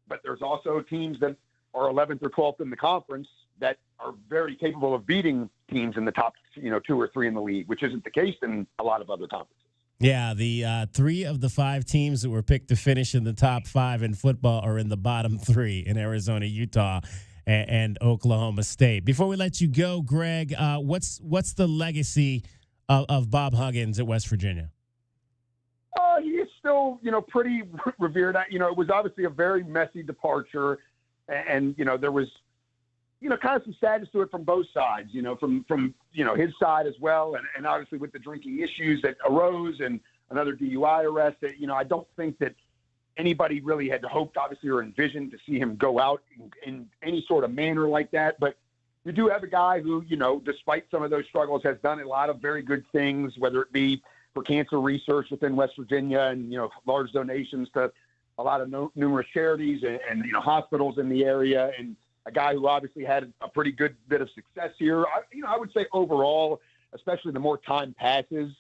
but there's also teams that are 11th or 12th in the conference that are very capable of beating teams in the top, 2 or 3 in the league, which isn't the case in a lot of other conferences. Yeah, the 3 of the 5 teams that were picked to finish in the top 5 in football are in the bottom 3 in Arizona, Utah, and Oklahoma State. Before we let you go, Greg, what's the legacy of Bob Huggins at West Virginia? He is still, pretty revered. It was obviously a very messy departure, and there was, kind of some sadness to it from both sides, from his side as well. And obviously with the drinking issues that arose and another DUI arrest, I don't think that anybody really had hoped, obviously, or envisioned to see him go out in any sort of manner like that. But you do have a guy who, despite some of those struggles, has done a lot of very good things, whether it be for cancer research within West Virginia and, large donations to a lot of numerous charities and hospitals in the area, and a guy who obviously had a pretty good bit of success here. I would say overall, especially the more time passes,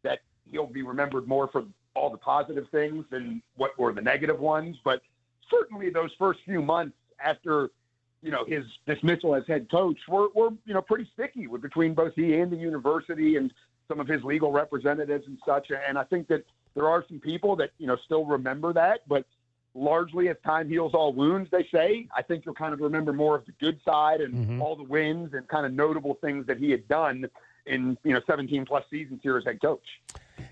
that he'll be remembered more for all the positive things than what were the negative ones. But certainly those first few months after, his dismissal as head coach were pretty sticky between both he and the university and some of his legal representatives and such. And I think that there are some people that, still remember that, but largely as time heals all wounds, they say. I think you'll kind of remember more of the good side and all the wins and kind of notable things that he had done in 17 plus seasons here as head coach.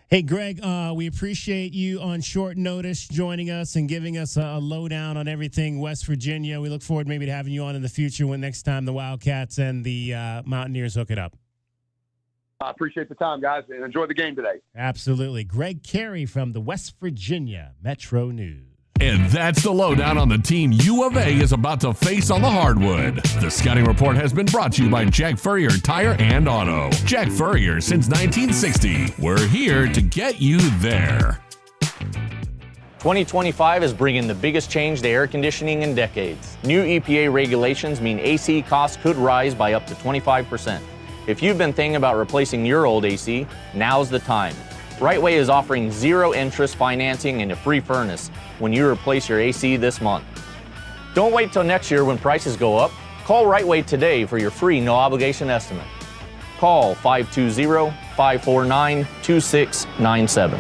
Hey, Greg, we appreciate you on short notice joining us and giving us a lowdown on everything West Virginia. We look forward maybe to having you on in the future when next time the Wildcats and the Mountaineers hook it up. I appreciate the time, guys, and enjoy the game today. Absolutely. Greg Carey from the West Virginia Metro News. And that's the lowdown on the team U of A is about to face on the hardwood. The scouting report has been brought to you by Jack Furrier Tire and Auto. Jack Furrier since 1960. We're here to get you there. 2025 is bringing the biggest change to air conditioning in decades. New EPA regulations mean AC costs could rise by up to 25%. If you've been thinking about replacing your old AC, now's the time. Rightway is offering zero interest financing and a free furnace when you replace your AC this month. Don't wait till next year when prices go up. Call Rightway today for your free no obligation estimate. Call 520-549-2697.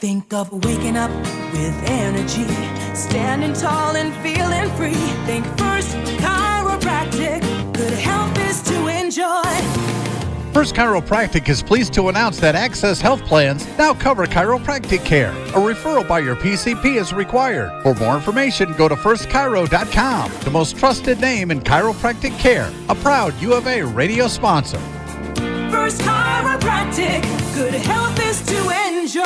Think of waking up with energy, standing tall and feeling free. Think First Chiropractic, good health is to enjoy. First Chiropractic is pleased to announce that Access Health Plans now cover chiropractic care. A referral by your PCP is required. For more information, go to firstchiro.com, the most trusted name in chiropractic care. A proud U of A radio sponsor. First Chiropractic, good health is to enjoy.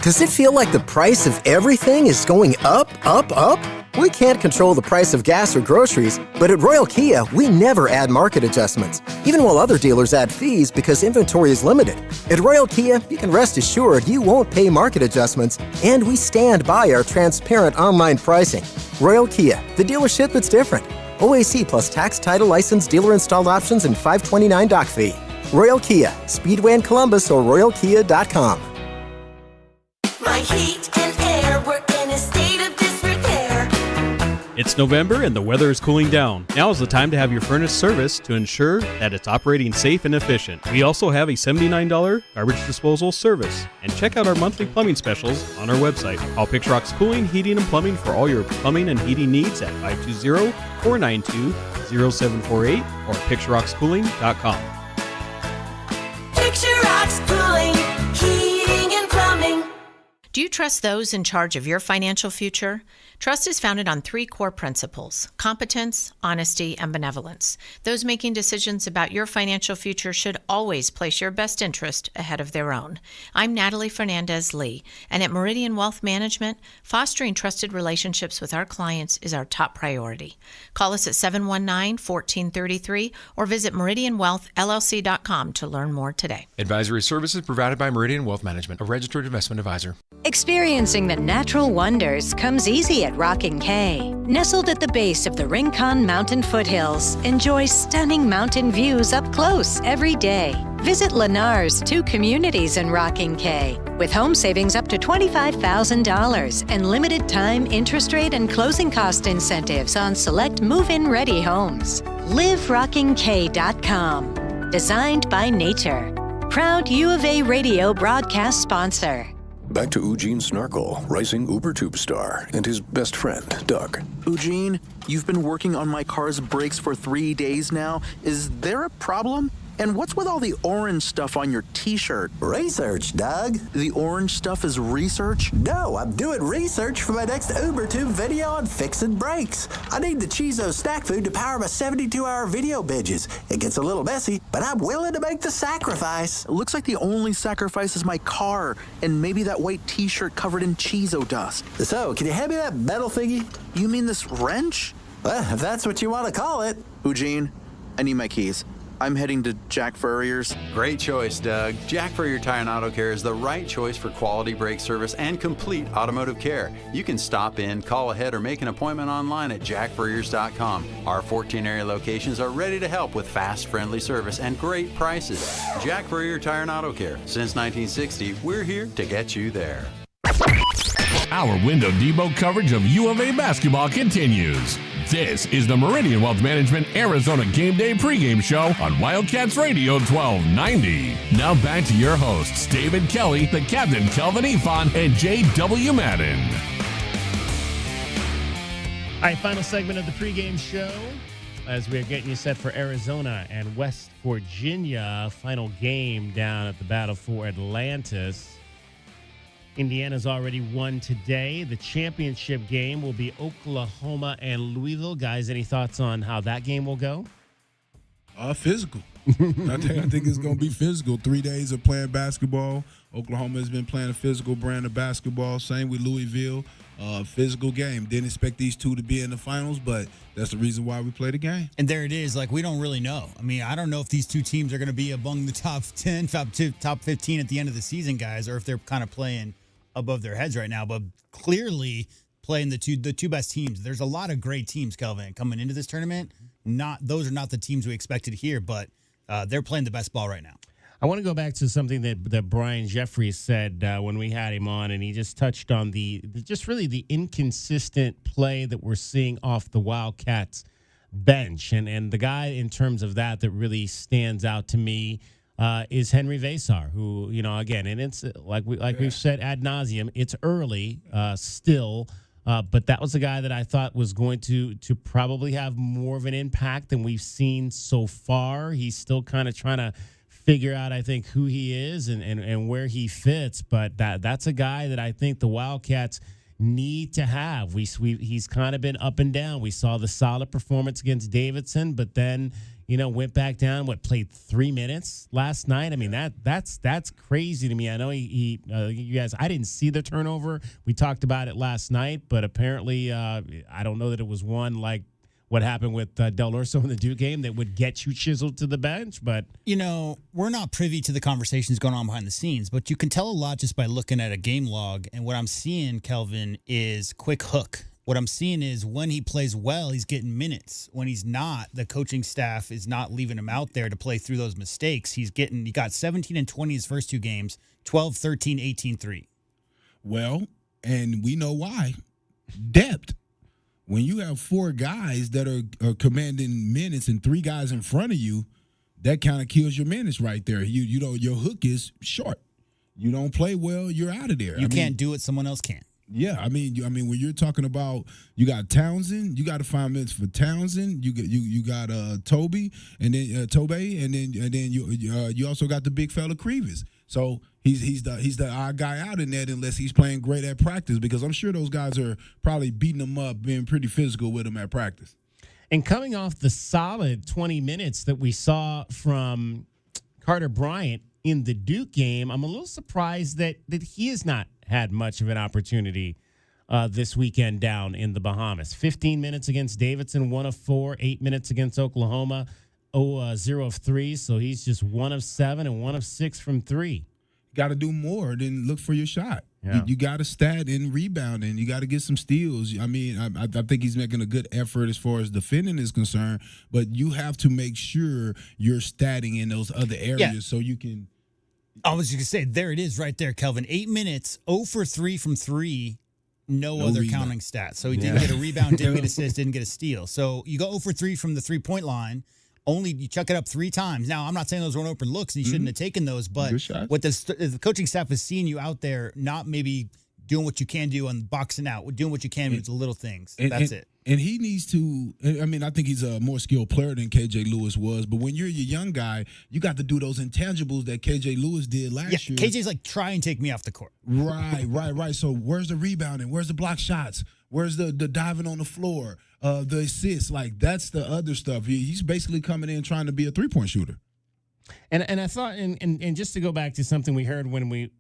Does it feel like the price of everything is going up, up, up? We can't control the price of gas or groceries, but at Royal Kia, we never add market adjustments, even while other dealers add fees because inventory is limited. At Royal Kia, you can rest assured you won't pay market adjustments, and we stand by our transparent online pricing. Royal Kia, the dealership that's different. OAC plus tax, title, license, dealer installed options, and $529 doc fee. Royal Kia, Speedway in Columbus or royalkia.com. My heat and air were in a state of disrepair. It's November and the weather is cooling down. Now is the time to have your furnace serviced to ensure that it's operating safe and efficient. We also have a $79 garbage disposal service. And check out our monthly plumbing specials on our website. Call Pixrock's Cooling, Heating, and Plumbing for all your plumbing and heating needs at 520-492-0748 or pixrockschooling.com. Picture Rocks Cooling, Heating, and Plumbing. Do you trust those in charge of your financial future? Trust is founded on 3 core principles: competence, honesty, and benevolence. Those making decisions about your financial future should always place your best interest ahead of their own. I'm Natalie Fernandez-Lee, and at Meridian Wealth Management, fostering trusted relationships with our clients is our top priority. Call us at 719-1433 or visit meridianwealthllc.com to learn more today. Advisory services provided by Meridian Wealth Management, a registered investment advisor. Experiencing the natural wonders comes easy at Rocking K. Nestled at the base of the Rincon Mountain foothills, enjoy stunning mountain views up close every day. Visit Lennar's 2 communities in Rocking K, with home savings up to $25,000 and limited time interest rate and closing cost incentives on select move-in ready homes. LiveRockingK.com. Designed by nature. Proud U of A radio broadcast sponsor. Back to Eugene Snarkle, rising UberTube star, and his best friend, Doug. Eugene, you've been working on my car's brakes for 3 days now. Is there a problem? And what's with all the orange stuff on your t-shirt? Research, Doug. The orange stuff is research? No, I'm doing research for my next UberTube video on fixing brakes. I need the Chizo snack food to power my 72-hour video binges. It gets a little messy, but I'm willing to make the sacrifice. It looks like the only sacrifice is my car, and maybe that white t-shirt covered in Chizo dust. So, can you hand me that metal thingy? You mean this wrench? Well, if that's what you want to call it. Eugene, I need my keys. I'm heading to Jack Furrier's. Great choice, Doug. Jack Furrier Tire and Auto Care is the right choice for quality brake service and complete automotive care. You can stop in, call ahead, or make an appointment online at jackfurriers.com. Our 14 area locations are ready to help with fast, friendly service and great prices. Jack Furrier Tire and Auto Care. Since 1960, we're here to get you there. Our Window Depot coverage of U of A basketball continues. This is the Meridian Wealth Management Arizona Game Day pregame show on Wildcats Radio 1290. Now back to your hosts, David Kelly, the Captain Kelvin Ifan, and J.W. Madden. All right, final segment of the pregame show as we're getting you set for Arizona and West Virginia. Final game down at the Battle for Atlantis. Indiana's already won today. The championship game will be Oklahoma and Louisville. Guys, any thoughts on how that game will go? Physical. I think it's going to be physical. 3 days of playing basketball. Oklahoma has been playing a physical brand of basketball. Same with Louisville. Physical game. Didn't expect these two to be in the finals, but that's the reason why we play the game. And there it is. Like, we don't really know. I mean, I don't know if these two teams are going to be among the top 10, top 15 at the end of the season, guys, or if they're kind of playing above their heads right now. But clearly playing the two best teams. There's a lot of great teams, Kelvin, coming into this tournament. Those are not the teams we expected here, but they're playing the best ball right now. I want to go back to something that Brian Jeffries said when we had him on, and he just touched on the inconsistent play that we're seeing off the Wildcats bench. And the guy in terms of that really stands out to me is Henry Vasar, who, again, and it's we've said ad nauseum, it's early still, but that was a guy that I thought was going to probably have more of an impact than we've seen so far. He's still kind of trying to figure out, I think, who he is and where he fits. But that's a guy that I think the Wildcats need to have. He's kind of been up and down. We saw the solid performance against Davidson, but then, went back down, played 3 minutes last night. I mean, that's crazy to me. I know you guys, I didn't see the turnover. We talked about it last night, but apparently I don't know that it was one like what happened with Del Orso in the Duke game that would get you chiseled to the bench. But we're not privy to the conversations going on behind the scenes, but you can tell a lot just by looking at a game log. And what I'm seeing, Kelvin, is quick hook. What I'm seeing is when he plays well, he's getting minutes. When he's not, the coaching staff is not leaving him out there to play through those mistakes. He got 17 and 20 his first two games, 12, 13, 18, 3. Well, and we know why. Depth. When you have 4 guys that are commanding minutes and 3 guys in front of you, that kind of kills your minutes right there. Your hook is short. You don't play well, you're out of there. You can't do it, someone else can. Yeah, I mean, when you're talking about, you got Townsend, you got to find minutes for Townsend. You got Toby, and then Tobey, and then you also got the big fella Crevis. So he's the odd guy out in that unless he's playing great at practice, because I'm sure those guys are probably beating him up, being pretty physical with him at practice. And coming off the solid 20 minutes that we saw from Carter Bryant in the Duke game, I'm a little surprised that he has not had much of an opportunity this weekend down in the Bahamas. 15 minutes against Davidson, 1 of 4, 8 minutes against Oklahoma, 0 of 3. So he's just 1 of 7 and 1 of 6 from 3. Got to do more than look for your shot. Yeah. You got to stat in rebounding. You got to get some steals. I mean, I think he's making a good effort as far as defending is concerned, but you have to make sure you're statting in those other areas so you can. I was just going to say, there it is right there, Kelvin. 8 minutes, 0 for 3 from 3, no other rebound. counting stats. So he didn't get a rebound, didn't get assist, didn't get a steal. So you go 0 for 3 from the three-point line. Only you chuck it up 3 times. Now, I'm not saying those weren't open looks, and you shouldn't have taken those, but what the coaching staff is seeing you out there, not maybe doing what you can do on boxing out, doing what you can with the little things. That's it. And he needs to, I mean, I think he's a more skilled player than KJ Lewis was, but when you're a young guy, you got to do those intangibles that KJ Lewis did last year. KJ's like, try and take me off the court. Right. So where's the rebounding? Where's the block shots? Where's the diving on the floor? The assists? Like, that's the other stuff. He's basically coming in trying to be a three-point shooter. And I thought, and just to go back to something we heard when we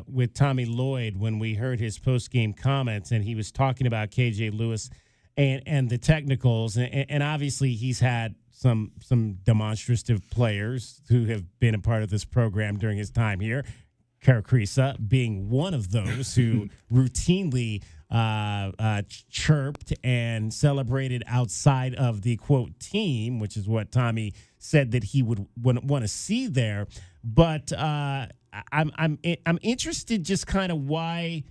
with Tommy Lloyd, when we heard his post-game comments, and he was talking about KJ Lewis and the technicals, and obviously he's had some demonstrative players who have been a part of this program during his time here. Karakrisa being one of those who routinely chirped and celebrated outside of the quote team, which is what Tommy said that he would want to see there. But I'm interested just kind of why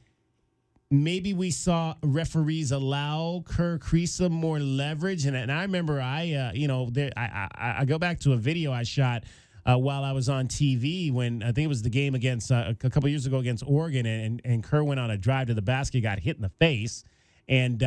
maybe we saw referees allow Karakrisa more leverage, and I remember I go back to a video I shot while I was on TV when I think it was the game against a couple years ago against Oregon, and Kerr went on a drive to the basket, got hit in the face, and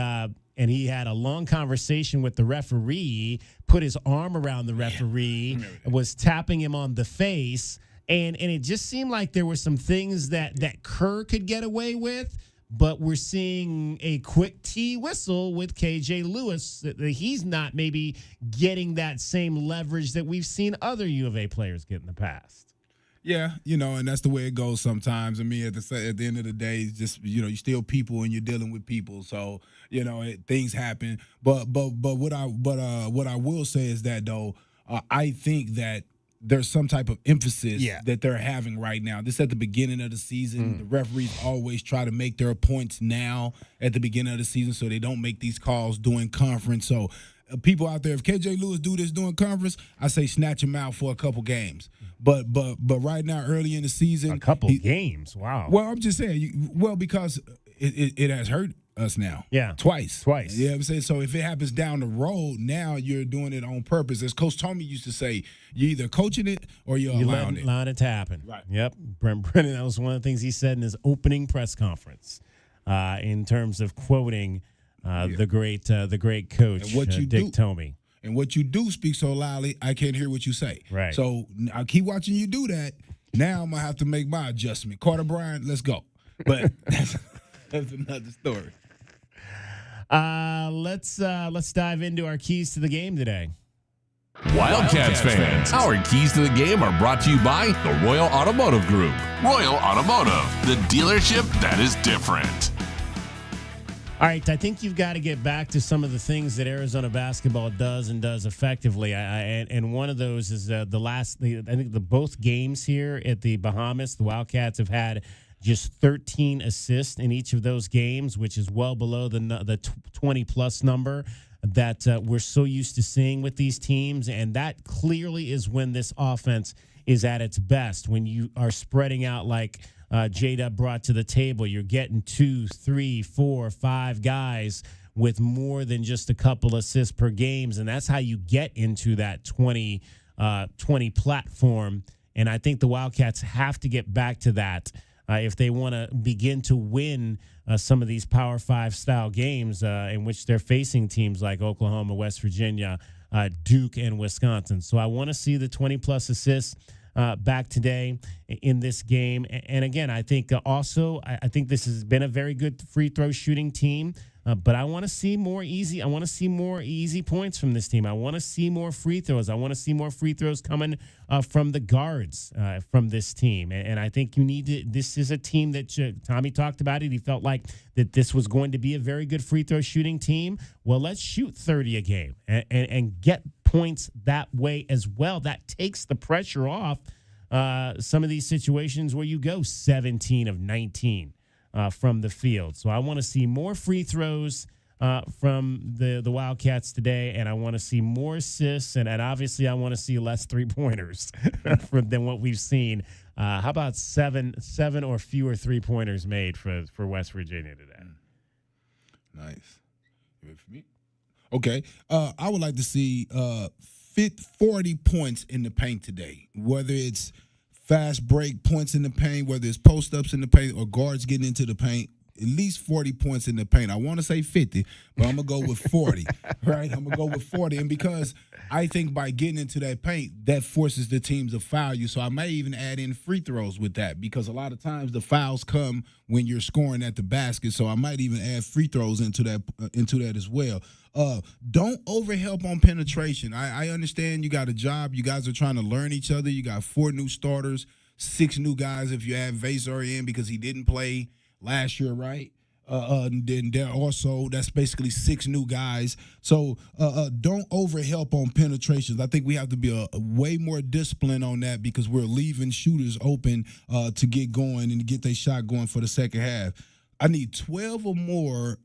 he had a long conversation with the referee, put his arm around the referee, was tapping him on the face, and it just seemed like there were some things that Kerr could get away with, but we're seeing a quick T whistle with KJ Lewis. He's not maybe getting that same leverage that we've seen other U of A players get in the past. Yeah, and that's the way it goes sometimes. I mean, at the end of the day, it's just you're still people and you're dealing with people, so things happen. But what I will say is that though, I think that there's some type of emphasis that they're having right now. This at the beginning of the season. The referees always try to make their points now at the beginning of the season so they don't make these calls during conference. So people out there, if KJ Lewis do this during conference, I say snatch him out for a couple games. But right now, early in the season. A couple games, wow. Well, I'm just saying, because it has hurt us now. Yeah. Twice. You know what I'm saying? So if it happens down the road, now you're doing it on purpose. As Coach Tomey used to say, you're either coaching it or you're allowing it to happen. Right. Yep. Brent Brennan, that was one of the things he said in his opening press conference in terms of quoting the great coach, Dick Tomey. And what you do speak so loudly, I can't hear what you say. Right. So I'll keep watching you do that. Now I'm going to have to make my adjustment. Carter Bryant, let's go. But that's another story. Let's dive into our keys to the game today. Wildcats fans, our keys to the game are brought to you by the Royal Automotive Group. Royal Automotive, the dealership that is different. All right, I think you've got to get back to some of the things that Arizona basketball does effectively. And one of those is I think both games here at the Bahamas, the Wildcats have had just 13 assists in each of those games, which is well below the 20-plus number that we're so used to seeing with these teams. And that clearly is when this offense is at its best, when you are spreading out like J-Dub brought to the table. You're getting 2, 3, 4, 5 guys with more than just a couple assists per games, and that's how you get into that 20 platform. And I think the Wildcats have to get back to that if they want to begin to win some of these Power 5 style games in which they're facing teams like Oklahoma, West Virginia, Duke, and Wisconsin. So I want to see the 20-plus assists back today in this game. And again, I think I think this has been a very good free throw shooting team, but I want to see more easy. I want to see more easy points from this team. I want to see more free throws. I want to see more free throws coming from the guards from this team. And I think you need to. This is a team that Tommy talked about it. He felt like that this was going to be a very good free throw shooting team. Well, let's shoot 30 a game and get points that way as well. That takes the pressure off some of these situations where you go 17 of 19 from the field. So I want to see more free throws from the Wildcats today, and I want to see more assists, and obviously I want to see less three-pointers than what we've seen. How about seven or fewer three-pointers made for West Virginia today? Nice. Good for me. Okay. I would like to see 40 points in the paint today, whether it's fast break points in the paint, whether it's post-ups in the paint or guards getting into the paint. At least 40 points in the paint. I want to say 50, but I'm going to go with 40, right? I'm going to go with 40. And because I think by getting into that paint, that forces the teams to foul you. So I may even add in free throws with that because a lot of times the fouls come when you're scoring at the basket. So I might even add free throws into that as well. Don't overhelp on penetration. I understand you got a job. You guys are trying to learn each other. You got 4 new starters, 6 new guys if you add Vasar in because he didn't play last year, right? Then there also, that's basically 6 new guys. So don't overhelp on penetrations. I think we have to be a way more disciplined on that because we're leaving shooters open to get going and to get their shot going for the second half. I need 12 or more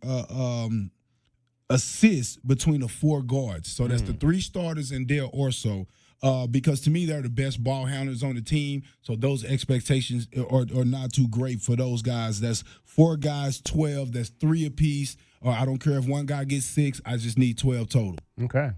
assists between the 4 guards. So that's the 3 starters and Dale Orso. Because to me, they're the best ball handlers on the team. So those expectations are not too great for those guys. That's 4 guys, 12. That's 3 apiece. Or I don't care if one guy gets 6. I just need 12 total. Okay.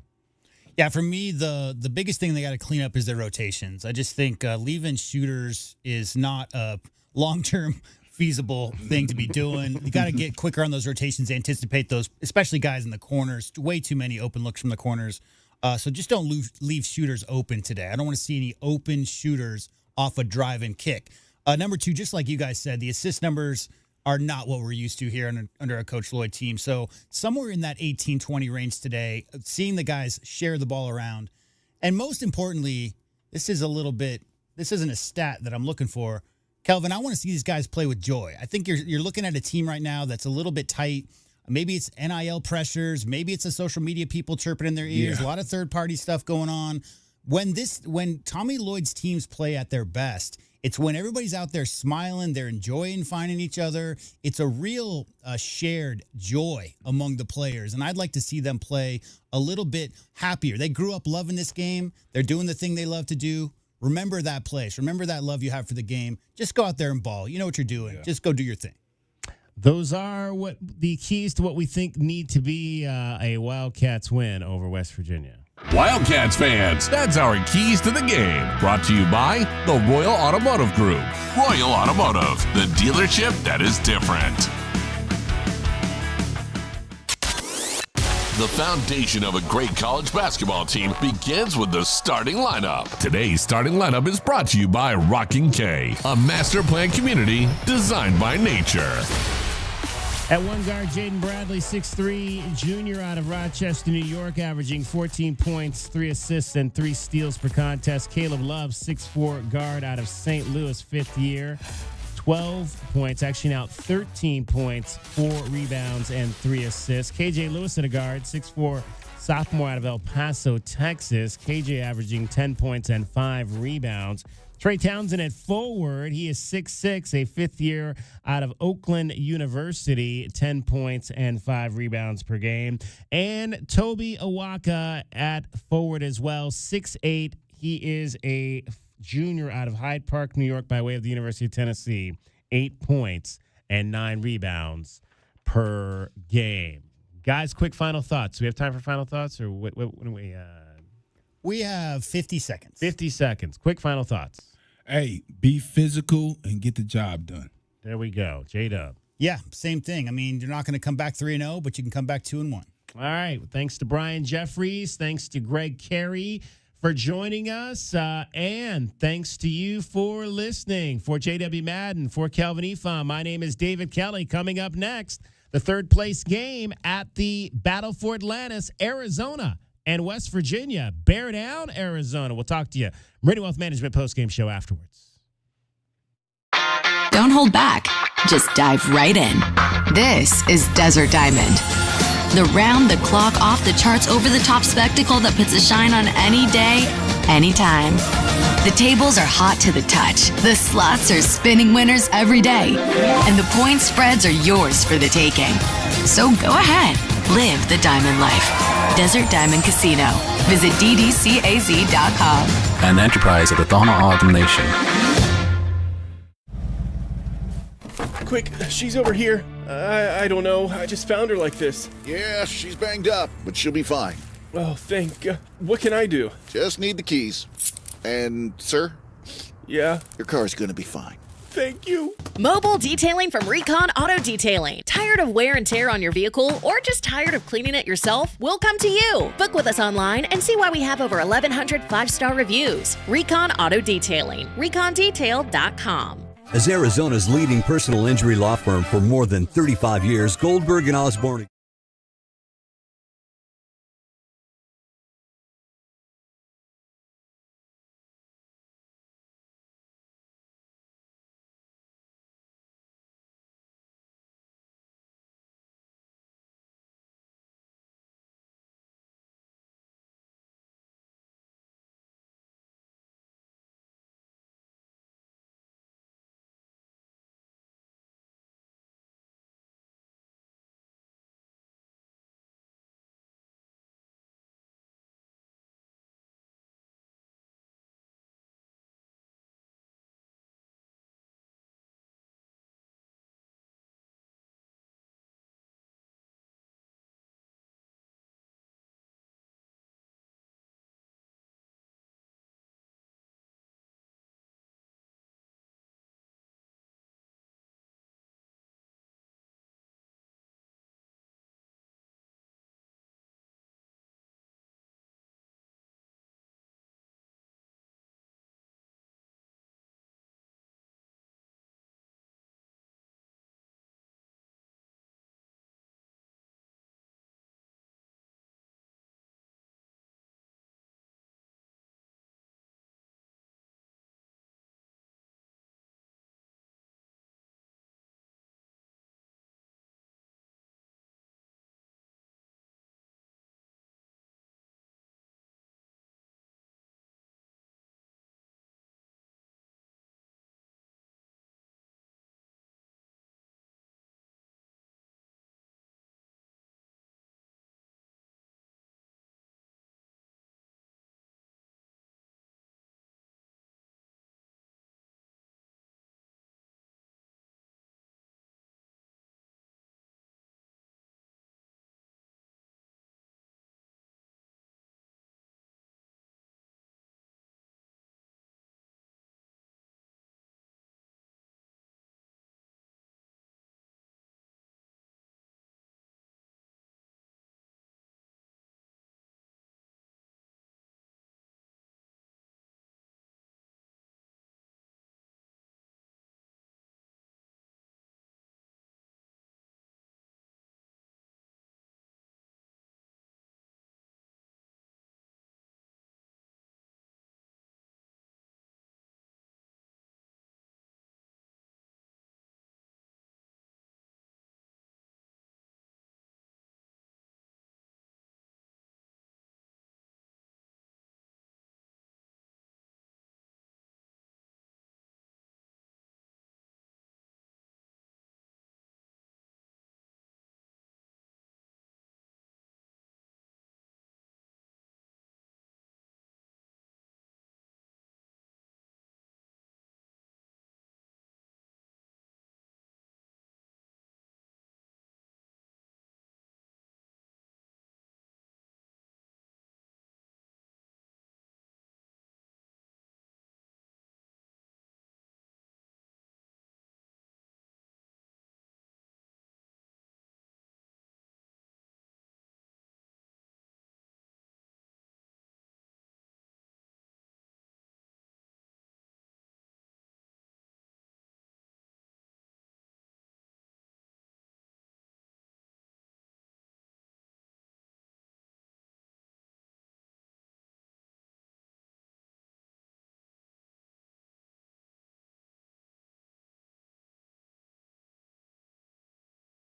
Yeah, for me, the biggest thing they got to clean up is their rotations. I just think leaving shooters is not a long-term feasible thing to be doing. You got to get quicker on those rotations, anticipate those, especially guys in the corners. Way too many open looks from the corners. So just don't leave shooters open today. I don't want to see any open shooters off a drive and kick. Number 2, just like you guys said, the assist numbers are not what we're used to here under a Coach Lloyd team. So somewhere in that 18-20 range today, seeing the guys share the ball around. And most importantly, this isn't a stat that I'm looking for. Kelvin, I want to see these guys play with joy. I think you're looking at a team right now that's a little bit tight. Maybe it's NIL pressures. Maybe it's the social media people chirping in their ears. A lot of third-party stuff going on. When Tommy Lloyd's teams play at their best, it's when everybody's out there smiling, they're enjoying finding each other. It's a real shared joy among the players, and I'd like to see them play a little bit happier. They grew up loving this game. They're doing the thing they love to do. Remember that place. Remember that love you have for the game. Just go out there and ball. You know what you're doing. Yeah. Just go do your thing. Those are what the keys to what we think need to be a Wildcats win over West Virginia. Wildcats fans, that's our keys to the game. Brought to you by the Royal Automotive Group. Royal Automotive, the dealership that is different. The foundation of a great college basketball team begins with the starting lineup. Today's starting lineup is brought to you by Rockin' K, a master plan community designed by nature. At one guard, Jaden Bradley, 6'3", junior out of Rochester, New York, averaging 14 points, 3 assists, and 3 steals per contest. Caleb Love, 6'4", guard out of St. Louis, 5th year, 12 points, actually now 13 points, 4 rebounds, and 3 assists. KJ Lewis at a guard, 6'4", sophomore out of El Paso, Texas. KJ averaging 10 points and 5 rebounds. Trey Townsend at forward. He is 6'6", a 5th year out of Oakland University, 10 points and 5 rebounds per game. And Toby Awaka at forward as well, 6'8". He is a junior out of Hyde Park, New York, by way of the University of Tennessee, 8 points and 9 rebounds per game. Guys, quick final thoughts. Do we have time for final thoughts, or what do we? We have 50 seconds. 50 seconds. Quick final thoughts. Hey, be physical and get the job done. There we go. J-Dub. Yeah, same thing. I mean, you're not going to come back 3-0, but you can come back 2-1. All right. Well, thanks to Brian Jeffries. Thanks to Greg Carey for joining us. And thanks to you for listening. For J.W. Madden, for Kelvin Efon, my name is David Kelly. Coming up next, the third-place game at the Battle for Atlantis, Arizona, and West Virginia. Bear down, Arizona. We'll talk to you. Meridian Wealth Management postgame show afterwards. Don't hold back. Just dive right in. This is Desert Diamond. The round-the-clock, off-the-charts, over-the-top spectacle that puts a shine on any day, anytime. The tables are hot to the touch. The slots are spinning winners every day. And the point spreads are yours for the taking. So go ahead. Live the diamond life. Desert Diamond Casino. Visit ddcaz.com. An enterprise of the Thana Autumn Nation. Quick, she's over here. I don't know. I just found her like this. Yeah, she's banged up, but she'll be fine. Oh, thank God. What can I do? Just need the keys. And, sir? Yeah? Your car's gonna be fine. Thank you. Mobile detailing from Recon Auto Detailing. Tired of wear and tear on your vehicle, or just tired of cleaning it yourself? We'll come to you. Book with us online and see why we have over 1,100 5-star reviews. Recon Auto Detailing. ReconDetail.com. As Arizona's leading personal injury law firm for more than 35 years, Goldberg & Osborne